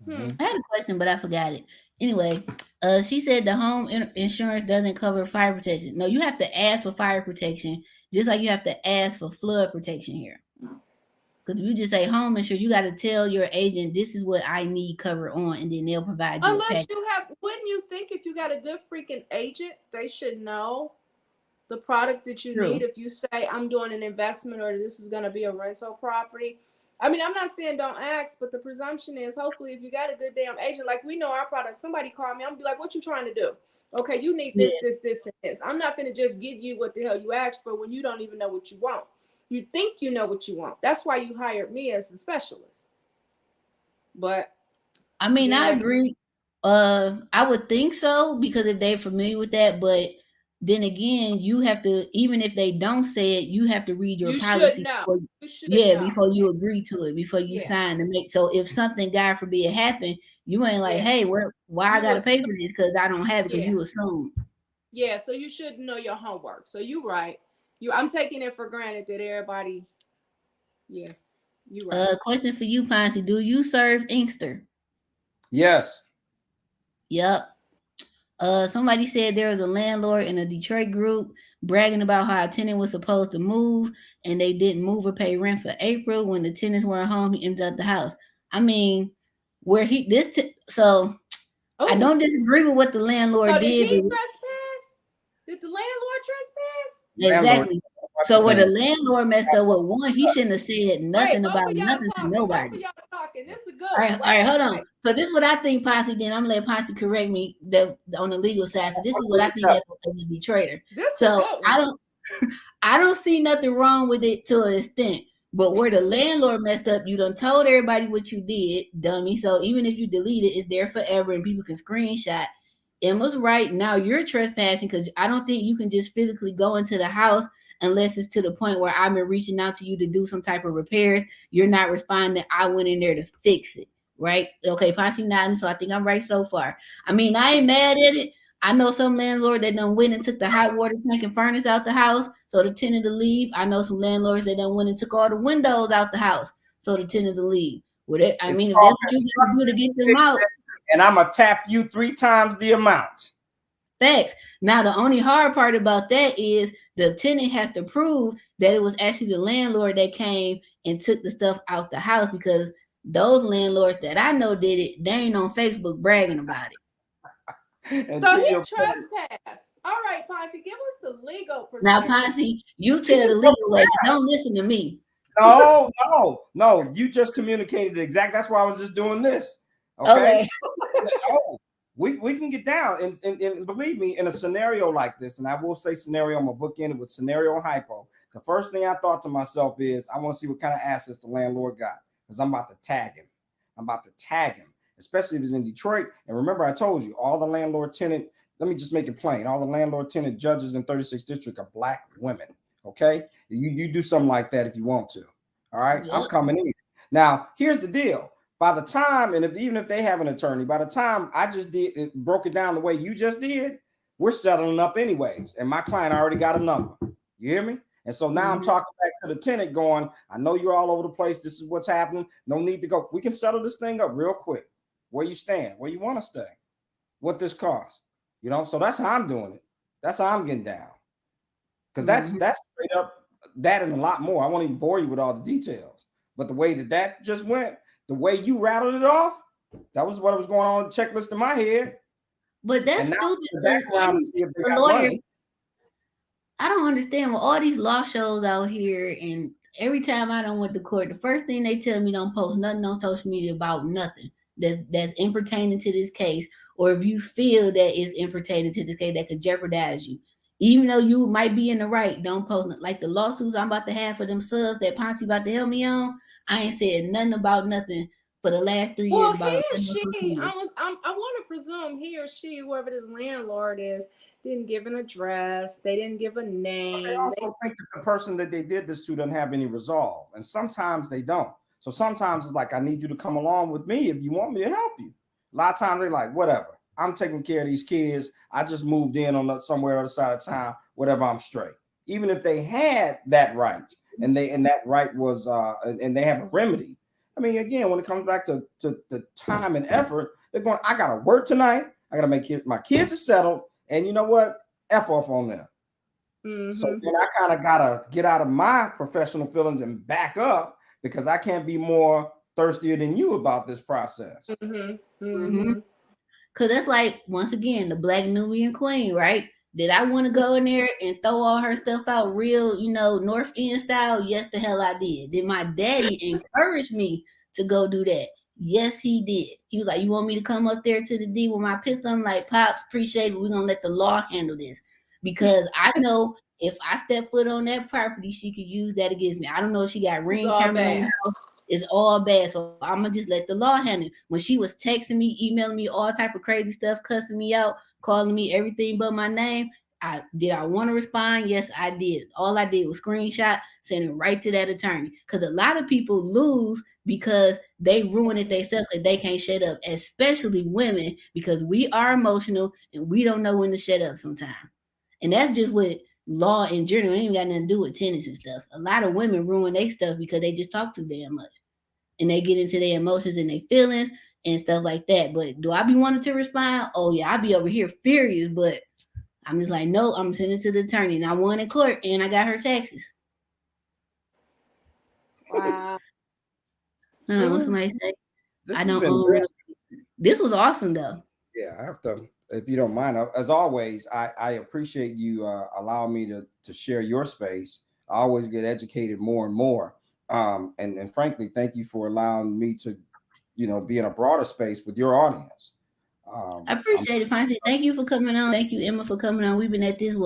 I had a question, but I forgot it. Anyway, she said the home insurance doesn't cover fire protection. No, you have to ask for fire protection, just like you have to ask for flood protection here. Because if you just say home insurance, you got to tell your agent this is what I need cover on, and then they'll provide you. Unless you have, wouldn't you think if you got a good freaking agent, they should know the product that you need? If you say I'm doing an investment or this is going to be a rental property. I mean, I'm not saying don't ask, but the presumption is hopefully if you got a good damn agent, like we know our product, somebody called me, I'm gonna be like, what you trying to do? Okay, you need this, this, and this. I'm not gonna just give you what the hell you asked for when you don't even know what you want. You think you know what you want. That's why you hired me as a specialist. But I mean, I agree. I would think so because if they're familiar with that, but then again, you have to, even if they don't say it, you have to read your policy. Before you agree to it, before you sign to make. So if something, God forbid, happen, you ain't like, hey, why I gotta pay for this because I don't have it because you assume. Yeah, so you should know your homework. So you're right. I'm taking it for granted that everybody. Yeah, you right. Question for you, Ponce. Do you serve Inkster? Yes. Yep. Somebody said there was a landlord in a Detroit group bragging about how a tenant was supposed to move and they didn't move or pay rent for April. When the tenants weren't home, he ended up the house. I mean, where he I don't disagree with what the landlord did. Did he trespass? Did the landlord trespass? Exactly. So where the landlord messed up with one, he shouldn't have said nothing about nothing to nobody. Both of y'all talking. This is good. All right, hold on. So this is what I think, Ponce. Then I'm gonna let Ponce correct me on the legal side. So this is what I think as a Detroiter. So I don't see nothing wrong with it to an extent. But where the landlord messed up, you done told everybody what you did, dummy. So even if you delete it, it's there forever and people can screenshot. Emma's right. Now you're trespassing because I don't think you can just physically go into the house unless it's to the point where I've been reaching out to you to do some type of repairs. You're not responding. I went in there to fix it, right? Okay, Ponce nodding, so I think I'm right so far. I mean, I ain't mad at it. I know some landlord that done went and took the hot water tank and furnace out the house so the tenant to leave. I know some landlords that done went and took all the windows out the house so the tenant to leave. If that's what you gotta do to get them out. And I'm gonna tap you 3 times the amount. Facts. Now the only hard part about that is the tenant has to prove that it was actually the landlord that came and took the stuff out the house, because those landlords that I know did it, they ain't on Facebook bragging about it. So he trespassed. All right, Ponce, give us the legal perspective. Now, Ponce, you tell the legal way. Don't listen to me. No. You just communicated exactly. That's why I was just doing this. Okay. We can get down and believe me, in a scenario like this, and I will say scenario, I'm gonna bookend it with scenario and hypo. The first thing I thought to myself is I want to see what kind of assets the landlord got, because I'm about to tag him. Especially if it's in Detroit. And remember, I told you all the landlord tenant, let me just make it plain. All the landlord tenant judges in 36th district are Black women. Okay. You do something like that if you want to. All right. Yep. I'm coming in. Now, here's the deal. By the time, and even if they have an attorney, by the time I just broke it down the way you just did, we're settling up anyways. And my client already got a number. You hear me? And so now I'm talking back to the tenant going, I know you're all over the place. This is what's happening. No need to go. We can settle this thing up real quick. Where you stand, where you want to stay, what this costs. You know, so that's how I'm doing it. That's how I'm getting down. Because that's straight up that and a lot more. I won't even bore you with all the details. But the way that just went, the way you rattled it off, that was what was going on the checklist in my head. But that's stupid. The background to see if they got money. I don't understand with all these law shows out here, and every time I don't went to court, the first thing they tell me, don't post nothing on social media about nothing that's in pertaining to this case, or if you feel that it's in pertaining to this case that could jeopardize you. Even though you might be in the right, don't post like the lawsuits I'm about to have for them subs that Ponce about to help me on. I ain't said nothing about nothing for the last 3 years. Well, he or she, I want to presume he or she, whoever this landlord is, didn't give an address. They didn't give a name. I also think that the person that they did this to doesn't have any resolve, and sometimes they don't. So sometimes it's like, I need you to come along with me if you want me to help you. A lot of times they're like, whatever, I'm taking care of these kids. I just moved in on somewhere on the side of town, whatever, I'm straight. Even if they had that right, and that right was and they have a remedy. I mean, again, when it comes back to the time and effort, they're going, I gotta work tonight. I gotta make my kids are settled, and you know what? F off on them. So then I kind of gotta get out of my professional feelings and back up, because I can't be more thirstier than you about this process. Because that's like, once again, the Black Nubian Queen, right? Did I want to go in there and throw all her stuff out real, North End style? Yes, the hell I did. Did my daddy encourage me to go do that? Yes, he did. He was like, you want me to come up there to the D with my pistol? I'm like, Pops, appreciate it. We're going to let the law handle this. Because I know if I step foot on that property, she could use that against me. I don't know if she got ring camera in the house. It's all bad. So I'm going to just let the law handle it. When she was texting me, emailing me, all type of crazy stuff, cussing me out, calling me everything but my name, I want to respond? Yes, I did. All I did was screenshot, send it right to that attorney. Because a lot of people lose because they ruin it themselves and they can't shut up, especially women, because we are emotional and we don't know when to shut up sometimes. And that's just with law in general. It ain't got nothing to do with tennis and stuff. A lot of women ruin their stuff because they just talk too damn much. And they get into their emotions and their feelings and stuff like that. But do I be wanting to respond? Oh, yeah, I be over here furious, but I'm just like, no, I'm sending it to the attorney. And I won in court and I got her taxes. Wow. I don't know what somebody say. I don't own. This was awesome, though. Yeah, I have to, if you don't mind, as always, I appreciate you allowing me to share your space. I always get educated more and more. And frankly, thank you for allowing me to, be in a broader space with your audience. I appreciate it, Ponce. Thank you for coming on. Thank you, Emma, for coming on. We've been at this,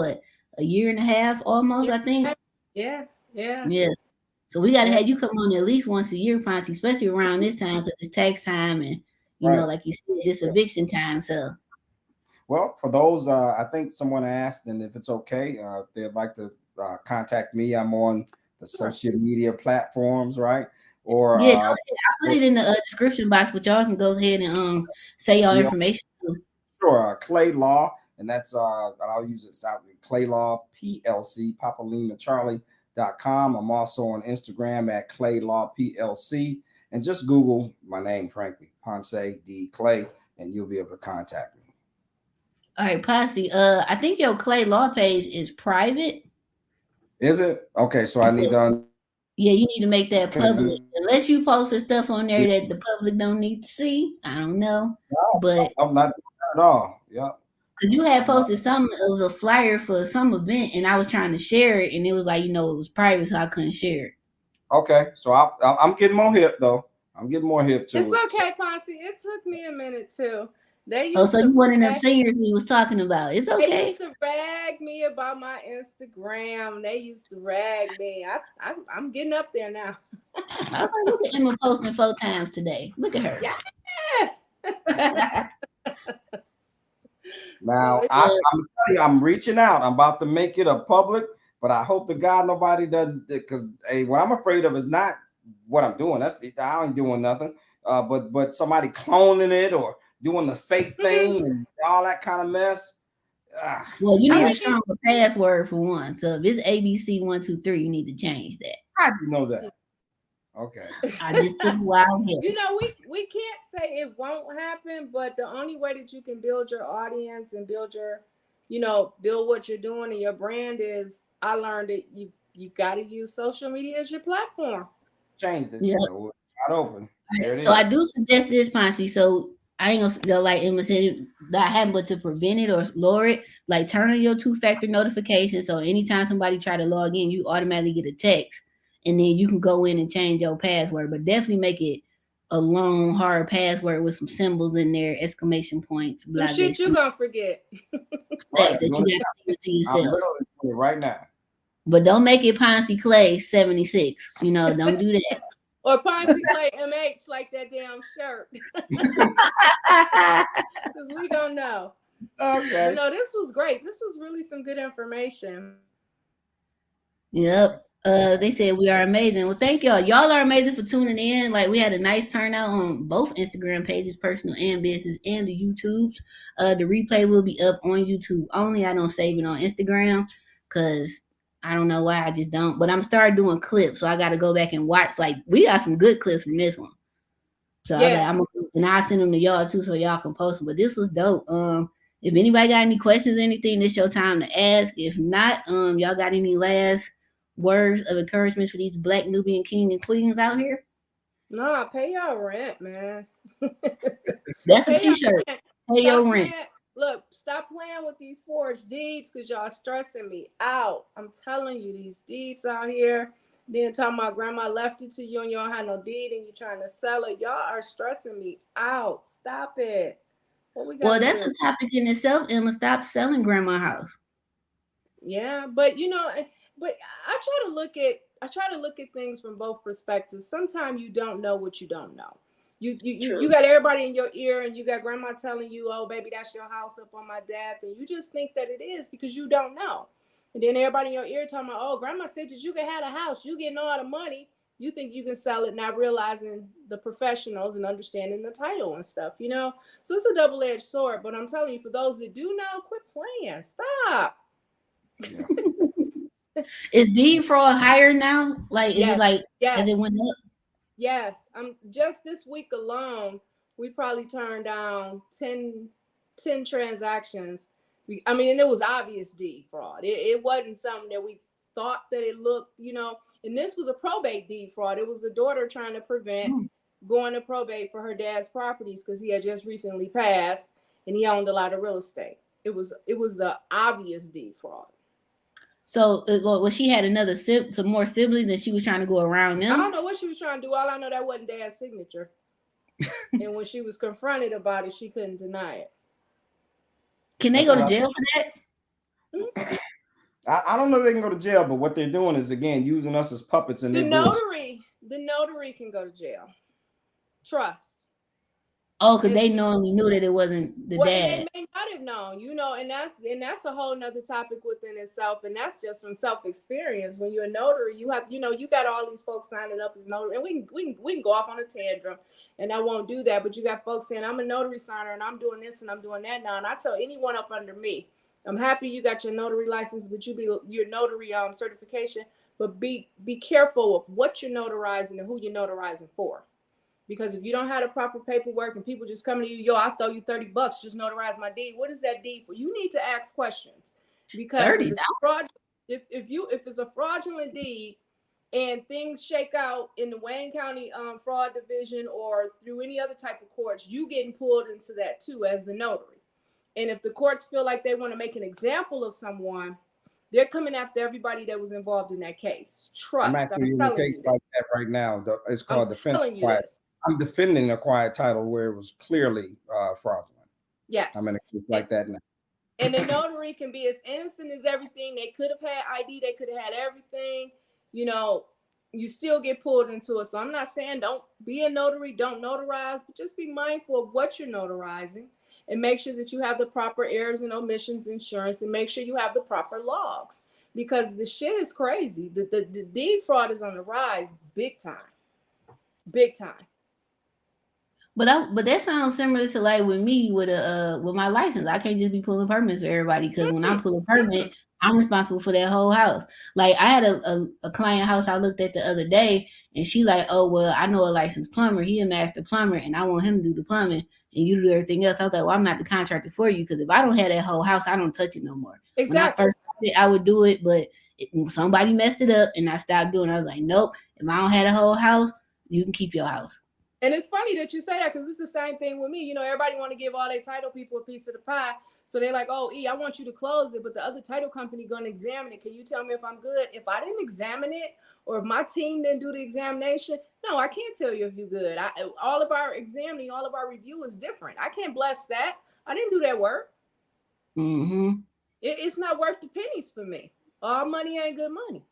a year and a half almost, I think. Yeah. Yes. So we got to have you come on at least once a year, Ponce, especially around this time because it's tax time and, like you said, this eviction time. So. Well, for those, I think someone asked, and if it's okay, if they'd like to contact me, I'm on the social media platforms, right? Or yeah, I put it in the description box, but y'all can go ahead and say y'all information too. Sure, Clay Law, and that's I'll use it out Clay Law PLC, Papa Lima Charlie.com. I'm also on Instagram at Clay Law PLC, and just Google my name, frankly, Ponce D Clay, and you'll be able to contact me. All right, Ponce. I think your Clay Law page is private. Is it? Okay, so I need to. Yeah, you need to make that public. Unless you posted stuff on there that the public don't need to see. I don't know. No, but I'm not doing that at all. Yeah. Because you had posted something, it was a flyer for some event, and I was trying to share it, and it was like, it was private, so I couldn't share it. Okay, so I'm getting more hip, though. I'm getting more hip to it. It's okay, Ponce. It took me a minute, too. So you one of them singers we was talking about. It's okay. They used to rag me about my Instagram. They used to rag me. I'm getting up there now. I was like, look at Emma posting 4 times today. Look at her. Yes. Now, I'm reaching out. I'm about to make it a public, but I hope to God nobody doesn't, because what I'm afraid of is not what I'm doing. I ain't doing nothing. But somebody cloning it or doing the fake thing and all that kind of mess. Well, you I need a mean, stronger password for one. So if it's ABC123, you need to change that. How do you know that? Okay. I just took a wild guess. you know, we can't say it won't happen, but the only way that you can build your audience and build your, build what you're doing and your brand is, I learned that you got to use social media as your platform. Changed it. Yeah. So it's not open. There it So is. I do suggest this, Ponce. So I ain't gonna go like Emma said, not happen, but to prevent it or lower it, like turn on your 2-factor notification. So anytime somebody try to log in, you automatically get a text, and then you can go in and change your password. But definitely make it a long, hard password with some symbols in there, exclamation points, Some blah blah. shit you gonna forget. Right. That you got to see it to I'm yourself. literally doing it right now. But don't make it Ponce Clay 76. Don't do that. Or Ponce Clay MH like that damn shirt. Because we gonna know. Okay. But no, this was great. This was really some good information. Yep. They said we are amazing. Well, thank y'all. Y'all are amazing for tuning in. Like we had a nice turnout on both Instagram pages, personal and business, and the YouTubes. The replay will be up on YouTube only. I don't save it on Instagram because I don't know why. I just don't. But I'm starting doing clips, so I got to go back and watch. Like we got some good clips from this one. So Yeah. and I'll send them to y'all too, so y'all can post them. But this was dope. If anybody got any questions or anything, this your time to ask. If not, y'all got any last words of encouragement for these Black Nubian kings and queens out here? No, pay y'all rent, man. That's a Pay y'all t-shirt. rent. Pay your Stop rent. playing. Look, stop playing with these forged deeds because y'all stressing me out. I'm telling you, these deeds out here. Then talking about grandma left it to you and you don't have no deed and you're trying to sell it. Y'all are stressing me out. Stop it. What we Well, gotta that's do? a topic in itself, Emma. Stop selling grandma house. Yeah, but but I try to look at things from both perspectives. Sometimes you don't know what you don't know. You got everybody in your ear and you got grandma telling you, oh baby, that's your house up on my death, and you just think that it is because you don't know. And then everybody in your ear talking about, oh, grandma said that you can have a house, you getting all the money. You think you can sell it, not realizing the professionals and understanding the title and stuff. So it's a double-edged sword. But I'm telling you, for those that do know, quit playing. Stop. Yeah. Is deed fraud higher now? Like, is it Yes. like as Yes. it went up? Yes. Just this week alone, we probably turned down 10 transactions. And it was obvious deed fraud. It wasn't something that we thought that it looked, and this was a probate deed fraud. It was a daughter trying to prevent going to probate for her dad's properties because he had just recently passed and he owned a lot of real estate. It was a obvious deed fraud. So, well, she had some more siblings, and she was trying to go around them. I don't know what she was trying to do. All I know that wasn't dad's signature. And when she was confronted about it, she couldn't deny it. Can they go to jail for that? I don't know if they can go to jail, but what they're doing is again using us as puppets in the their notary can go to jail. Trust. Oh, because they knowingly knew that it wasn't the dad. And they may not have known, and that's a whole nother topic within itself, and that's just from self-experience. When you're a notary, you have, you got all these folks signing up as notary, and we can go off on a tantrum, and I won't do that. But you got folks saying, I'm a notary signer, and I'm doing this and I'm doing that now, and I tell anyone up under me, I'm happy you got your notary license, but your notary certification, but be careful of what you're notarizing and who you're notarizing for. Because if you don't have the proper paperwork and people just coming to you, I'll throw you $30, just notarize my deed. What is that deed for? You need to ask questions. Because if it's a fraudulent deed and things shake out in the Wayne County fraud division or through any other type of courts, you getting pulled into that too as the notary. And if the courts feel like they want to make an example of someone, they're coming after everybody that was involved in that case. Trust. I'm actually in a case like that right now. It's called defense. I'm defending a quiet title where it was clearly fraudulent. Yes. I'm in a case like that now. And the notary can be as innocent as everything. They could have had ID. They could have had everything. You still get pulled into it. So I'm not saying don't be a notary, don't notarize, but just be mindful of what you're notarizing and make sure that you have the proper errors and omissions insurance and make sure you have the proper logs because the shit is crazy. The deed fraud is on the rise big time. Big time. But that sounds similar to like with me with my license. I can't just be pulling permits for everybody because when I pull a permit, I'm responsible for that whole house. Like I had a client house I looked at the other day, and she like, oh well, I know a licensed plumber. He a master plumber, and I want him to do the plumbing, and you do everything else. I was like, well, I'm not the contractor for you because if I don't have that whole house, I don't touch it no more. Exactly. When I first started, I would do it, but somebody messed it up, and I stopped doing it. I was like, nope. If I don't have the whole house, you can keep your house. And it's funny that you say that because it's the same thing with me. You know, everybody want to give all their title people a piece of the pie. So they're like, oh, I want you to close it, but the other title company going to examine it. Can you tell me if I'm good? If I didn't examine it or if my team didn't do the examination, no, I can't tell you if you're good. All of our examining, all of our review is different. I can't bless that. I didn't do that work. Mm-hmm. It's not worth the pennies for me. All money ain't good money.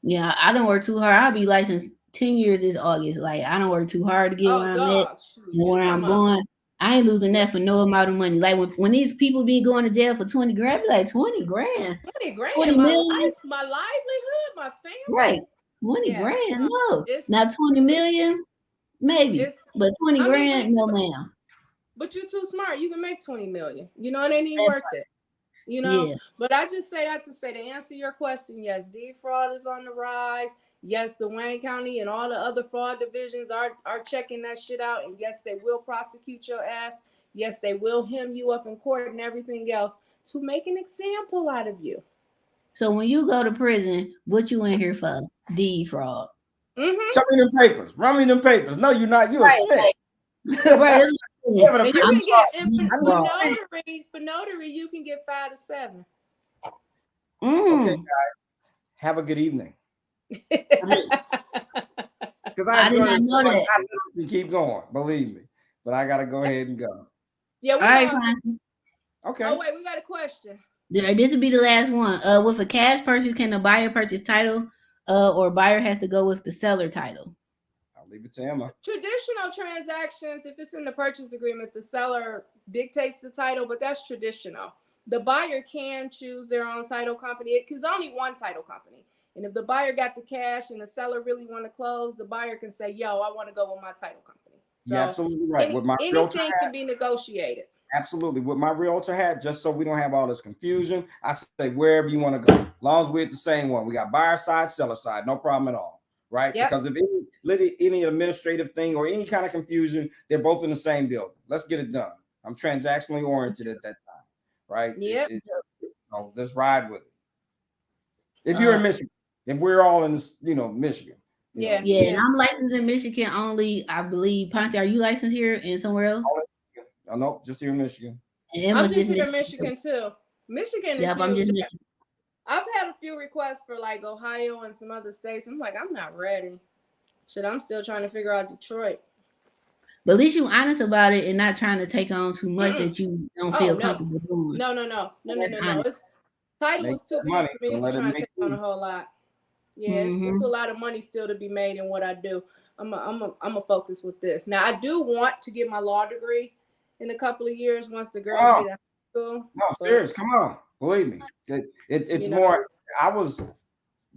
Yeah, I don't work too hard. I'll be licensed 10 years this August. Like I don't work too hard to get where I'm at and where I'm going. I ain't losing that for no amount of money. Like when these people be going to jail for 20 grand, I be like 20 grand. 20 grand. 20 million. My livelihood, my family. Right. 20 grand. No. Not 20 million, maybe. But 20 grand, no ma'am. But you're too smart. You can make 20 million. You know, it ain't even worth it. You know, but I just say that to answer your question, yes, deed fraud is on the rise. Yes, the Wayne County and all the other fraud divisions are checking that shit out. And yes, they will prosecute your ass. Yes, they will hem you up in court and everything else to make an example out of you. So when you go to prison, what you in here for? Deed fraud. Mm-hmm. Show me them papers. Run me them papers. No, you're not. You're a snitch. Right. And you can get for notary, you can get 5 to 7. Okay, guys. Have a good evening. Because I did not know that. I keep going, believe me. But I gotta go ahead and go. Yeah, okay. Oh wait, we got a question. Yeah, this will be the last one. With a cash purchase, can the buyer purchase title? Or buyer has to go with the seller title? I'll leave it to Emma. Traditional transactions, if it's in the purchase agreement, the seller dictates the title, but that's traditional. The buyer can choose their own title company because only one title company. And if the buyer got the cash and the seller really want to close, the buyer can say, yo, I want to go with my title company. So you're absolutely right. With my anything can be negotiated. Absolutely. With my realtor hat, just so we don't have all this confusion, I say wherever you want to go. As long as we're at the same one. We got buyer side, seller side, no problem at all. Right? Yep. Because if any administrative thing or any kind of confusion, they're both in the same building. Let's get it done. I'm transactionally oriented at that time. Right? Yep. So let's ride with it. If you're in Michigan, if we're all in this, Michigan. Yeah. And I'm licensed in Michigan only, I believe. Ponce, are you licensed here and somewhere else? Oh, no, just here in Michigan. I'm just here in Michigan too. Michigan is I'm just Michigan. I've had a few requests for like Ohio and some other states. I'm like, I'm not ready. Shit, I'm still trying to figure out Detroit. But at least you're honest about it and not trying to take on too much that you don't feel comfortable doing. No. Title is too big for me to be trying to take on a whole lot. Yeah, it's a lot of money still to be made in what I do. I'm a focus with this. Now, I do want to get my law degree in a couple of years once the girls get out of school. No, serious. Come on. Believe me. It's more, I was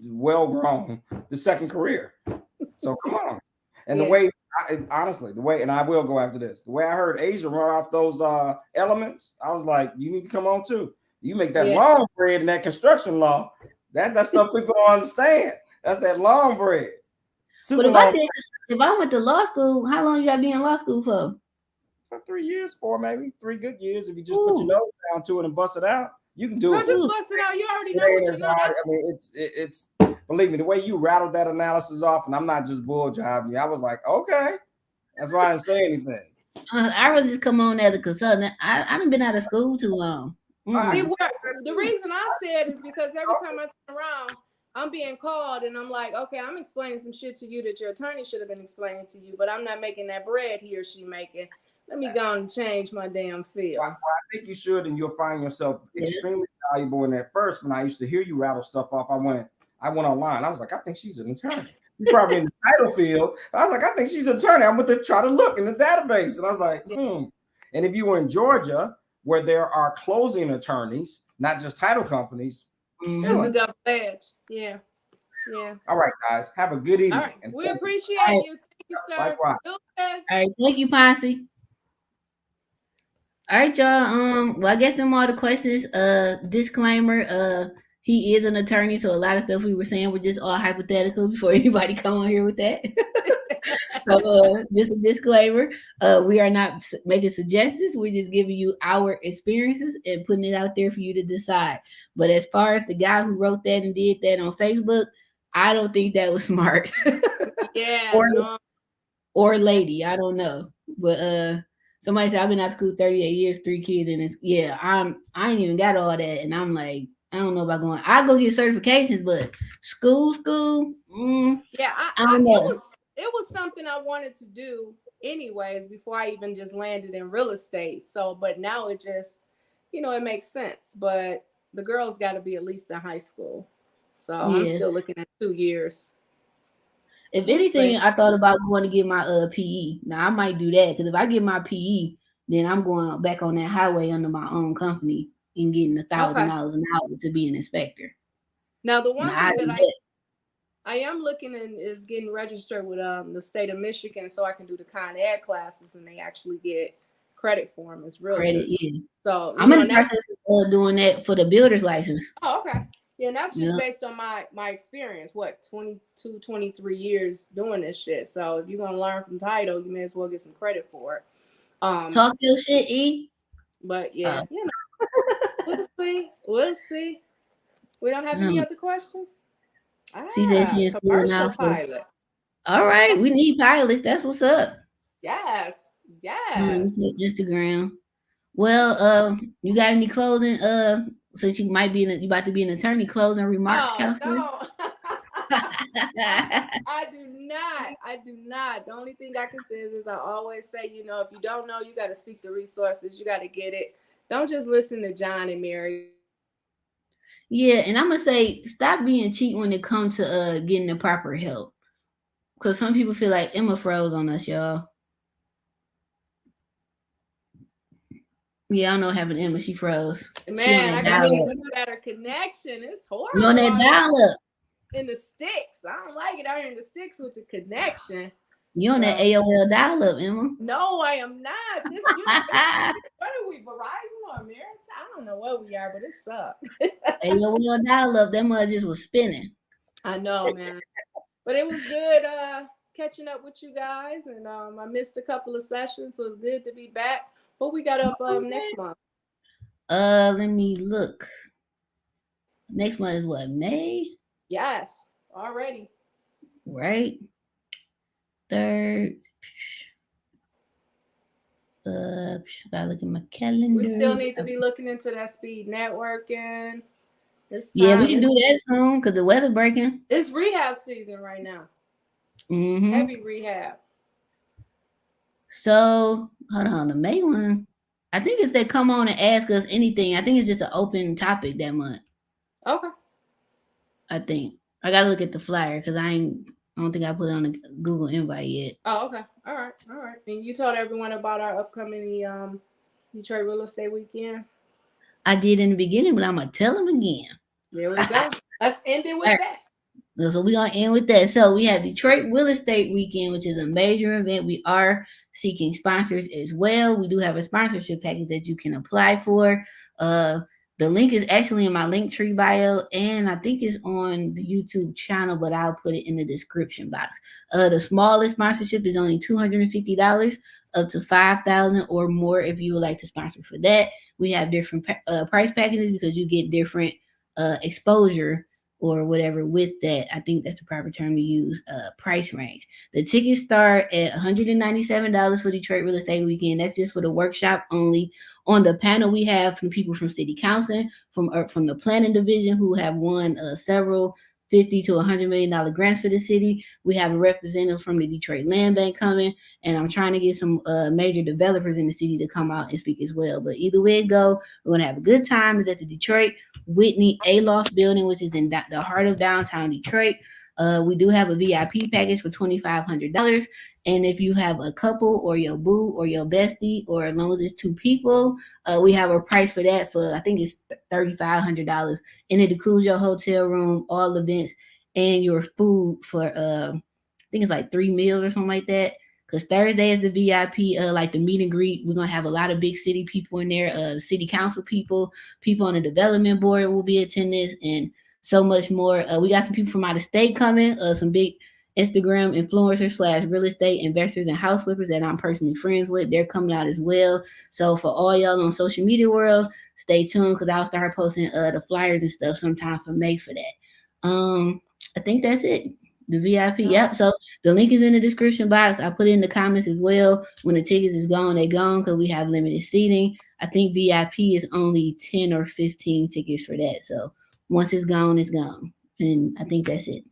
well grown the second career. So come on. And the way, honestly, and I will go after this, the way I heard Asia run off those elements, I was like, you need to come on too. You make that long bread in that construction law. That's stuff people don't understand. That's that long bread. But if I went to law school, how long you got to be in law school for? 3 years, 4 maybe, 3 good years. If you just put your nose down to it and bust it out, you can do it. Just bust it out. You already know what you know. I mean, it's believe me, the way you rattled that analysis off, and I'm not just bull jiving you. I was like, okay, that's why I didn't say anything. I really just come on as a consultant. I done been out of school too long. The reason I said is because every time I turn around, I'm being called and I'm like, okay, I'm explaining some shit to you that your attorney should have been explaining to you, but I'm not making that bread he or she making. Let me go and change my damn field. Well, I think you should, and you'll find yourself extremely valuable in that. First, when I used to hear you rattle stuff off, I went online. I was like, I think she's an attorney. She's probably in the title field. I was like, I think she's an attorney. I went to try to look in the database, and I was like, And if you were in Georgia, where there are closing attorneys, not just title companies, it's a double edge. Yeah. All right, guys, have a good evening. All right. We appreciate you. Thank you, sir. Likewise. Do this. All right, thank you, Ponce. All right, y'all. Well, I guess them all the questions. Disclaimer. He is an attorney, so a lot of stuff we were saying were just all hypothetical before anybody come on here with that. So, just a disclaimer. We are not making suggestions. We're just giving you our experiences and putting it out there for you to decide. But as far as the guy who wrote that and did that on Facebook, I don't think that was smart. Yeah, or no. or lady, I don't know. But somebody said I've been out of school 38 years, 3 kids, and it's I ain't even got all that, and I'm like, I don't know about going. I go get certifications, but school, Yeah, I don't know. it was something I wanted to do anyways before I even just landed in real estate. So, but now it just, it makes sense. But the girl's got to be at least in high school. So I'm Yeah. still looking at 2 years. If We'll anything, see. I thought about going to get my PE. Now I might do that because if I get my PE, then I'm going back on that highway under my own company and getting Okay. $1,000 an hour to be an inspector. Now the one Now I thing that do that. I am looking in is getting registered with the state of Michigan so I can do the Con Ed classes and they actually get credit for them as Credit, realtors. yeah. So I'm in and the that's process of doing that for the builder's license. oh, okay. Yeah, and that's just Yeah. based on my experience. What 22, 23 years doing this shit. So if you're gonna learn from title, you may as well get some credit for it. Talk your shit, E. But yeah, we'll see. We'll see. We don't have any other questions. She said she in school now Commercial for. pilot. All right, we need pilots. That's what's up. Yes, yes. Instagram. Well, you got any closing? Since you might be you about to be an attorney, closing remarks, Oh counselor. no. I do not. I do not. The only thing I can say is I always say, if you don't know, you got to seek the resources. You got to get it. Don't just listen to John and Mary. Yeah, and I'm gonna say stop being cheap when it comes to getting the proper help, because some people feel like Emma froze on us, y'all. Yeah, I know having Emma, she froze. Man, I got to get a better connection. It's horrible. You on that dial up? In the sticks. I don't like it out here in the sticks with the connection. You on that AOL dial up, Emma? No, I am not. What are we, Verizon or American? I don't know what we are, but it sucks. AOL dial up. That mud just was spinning. I know, man. But it was good catching up with you guys, and I missed a couple of sessions, so it's good to be back. What we got up next month? Let me look. Next month is what, May? Yes, already. Right. 3rd. Gotta look at my calendar. We still need to be looking into that speed networking. Yeah, we can do that soon because the weather breaking. It's rehab season right now. Mm-hmm. Heavy rehab. So hold on, the May one. I think it's they come on and ask us anything. I think it's just an open topic that month. Okay. I think I gotta look at the flyer because I don't think I put it on the Google invite yet. Oh, okay. All right. And you told everyone about our upcoming Detroit Real Estate Weekend? I did in the beginning, but I'm gonna tell them again. There we go. Let's end it with that. So we're gonna end with that. So we have Detroit Real Estate Weekend, which is a major event. We are seeking sponsors as well. We do have a sponsorship package that you can apply for. The link is actually in my Linktree bio, and I think it's on the YouTube channel, but I'll put it in the description box. The smallest sponsorship is only $250, up to $5,000 or more if you would like to sponsor for that. We have different price packages because you get different exposure or whatever with that. I think that's the proper term to use, price range. The tickets start at $197 for Detroit Real Estate Weekend. That's just for the workshop only. On the panel, we have some people from City Council, from the planning division who have won several $50 to $100 million grants for the city. We have a representative from the Detroit Land Bank coming, and I'm trying to get some major developers in the city to come out and speak as well. But either way it go, we're going to have a good time. It's at the Detroit Whitney Aloft building, which is in the heart of downtown Detroit. We do have a VIP package for $2,500. And if you have a couple or your boo or your bestie, or as long as it's 2 people, we have a price for that for, I think it's $3,500. And it includes your hotel room, all events, and your food for, I think it's like 3 meals or something like that. Because Thursday is the VIP, like the meet and greet. We're gonna have a lot of big city people in there, city council people, people on the development board will be attending, and so much more. We got some people from out of state coming, some big Instagram influencers / real estate investors and house flippers that I'm personally friends with. They're coming out as well. So for all y'all on social media world, stay tuned because I'll start posting the flyers and stuff sometime for May for that. I think that's it. The VIP. Yep. So the link is in the description box. I put it in the comments as well. When the tickets is gone, they gone because we have limited seating. I think VIP is only 10 or 15 tickets for that. So once it's gone, it's gone. And I think that's it.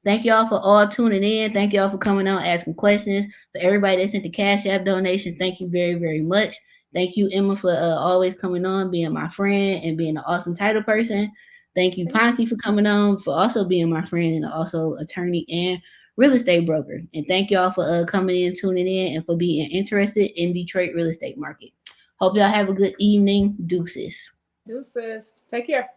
Thank y'all for all tuning in. Thank y'all for coming on, asking questions. For everybody that sent the Cash App donation, thank you very, very much. Thank you, Emma, for always coming on, being my friend, and being an awesome title person. Thank you, Ponce, for coming on, for also being my friend and also attorney and real estate broker. And thank y'all for coming in, tuning in, and for being interested in Detroit real estate market. Hope y'all have a good evening. Deuces. Deuces. Take care.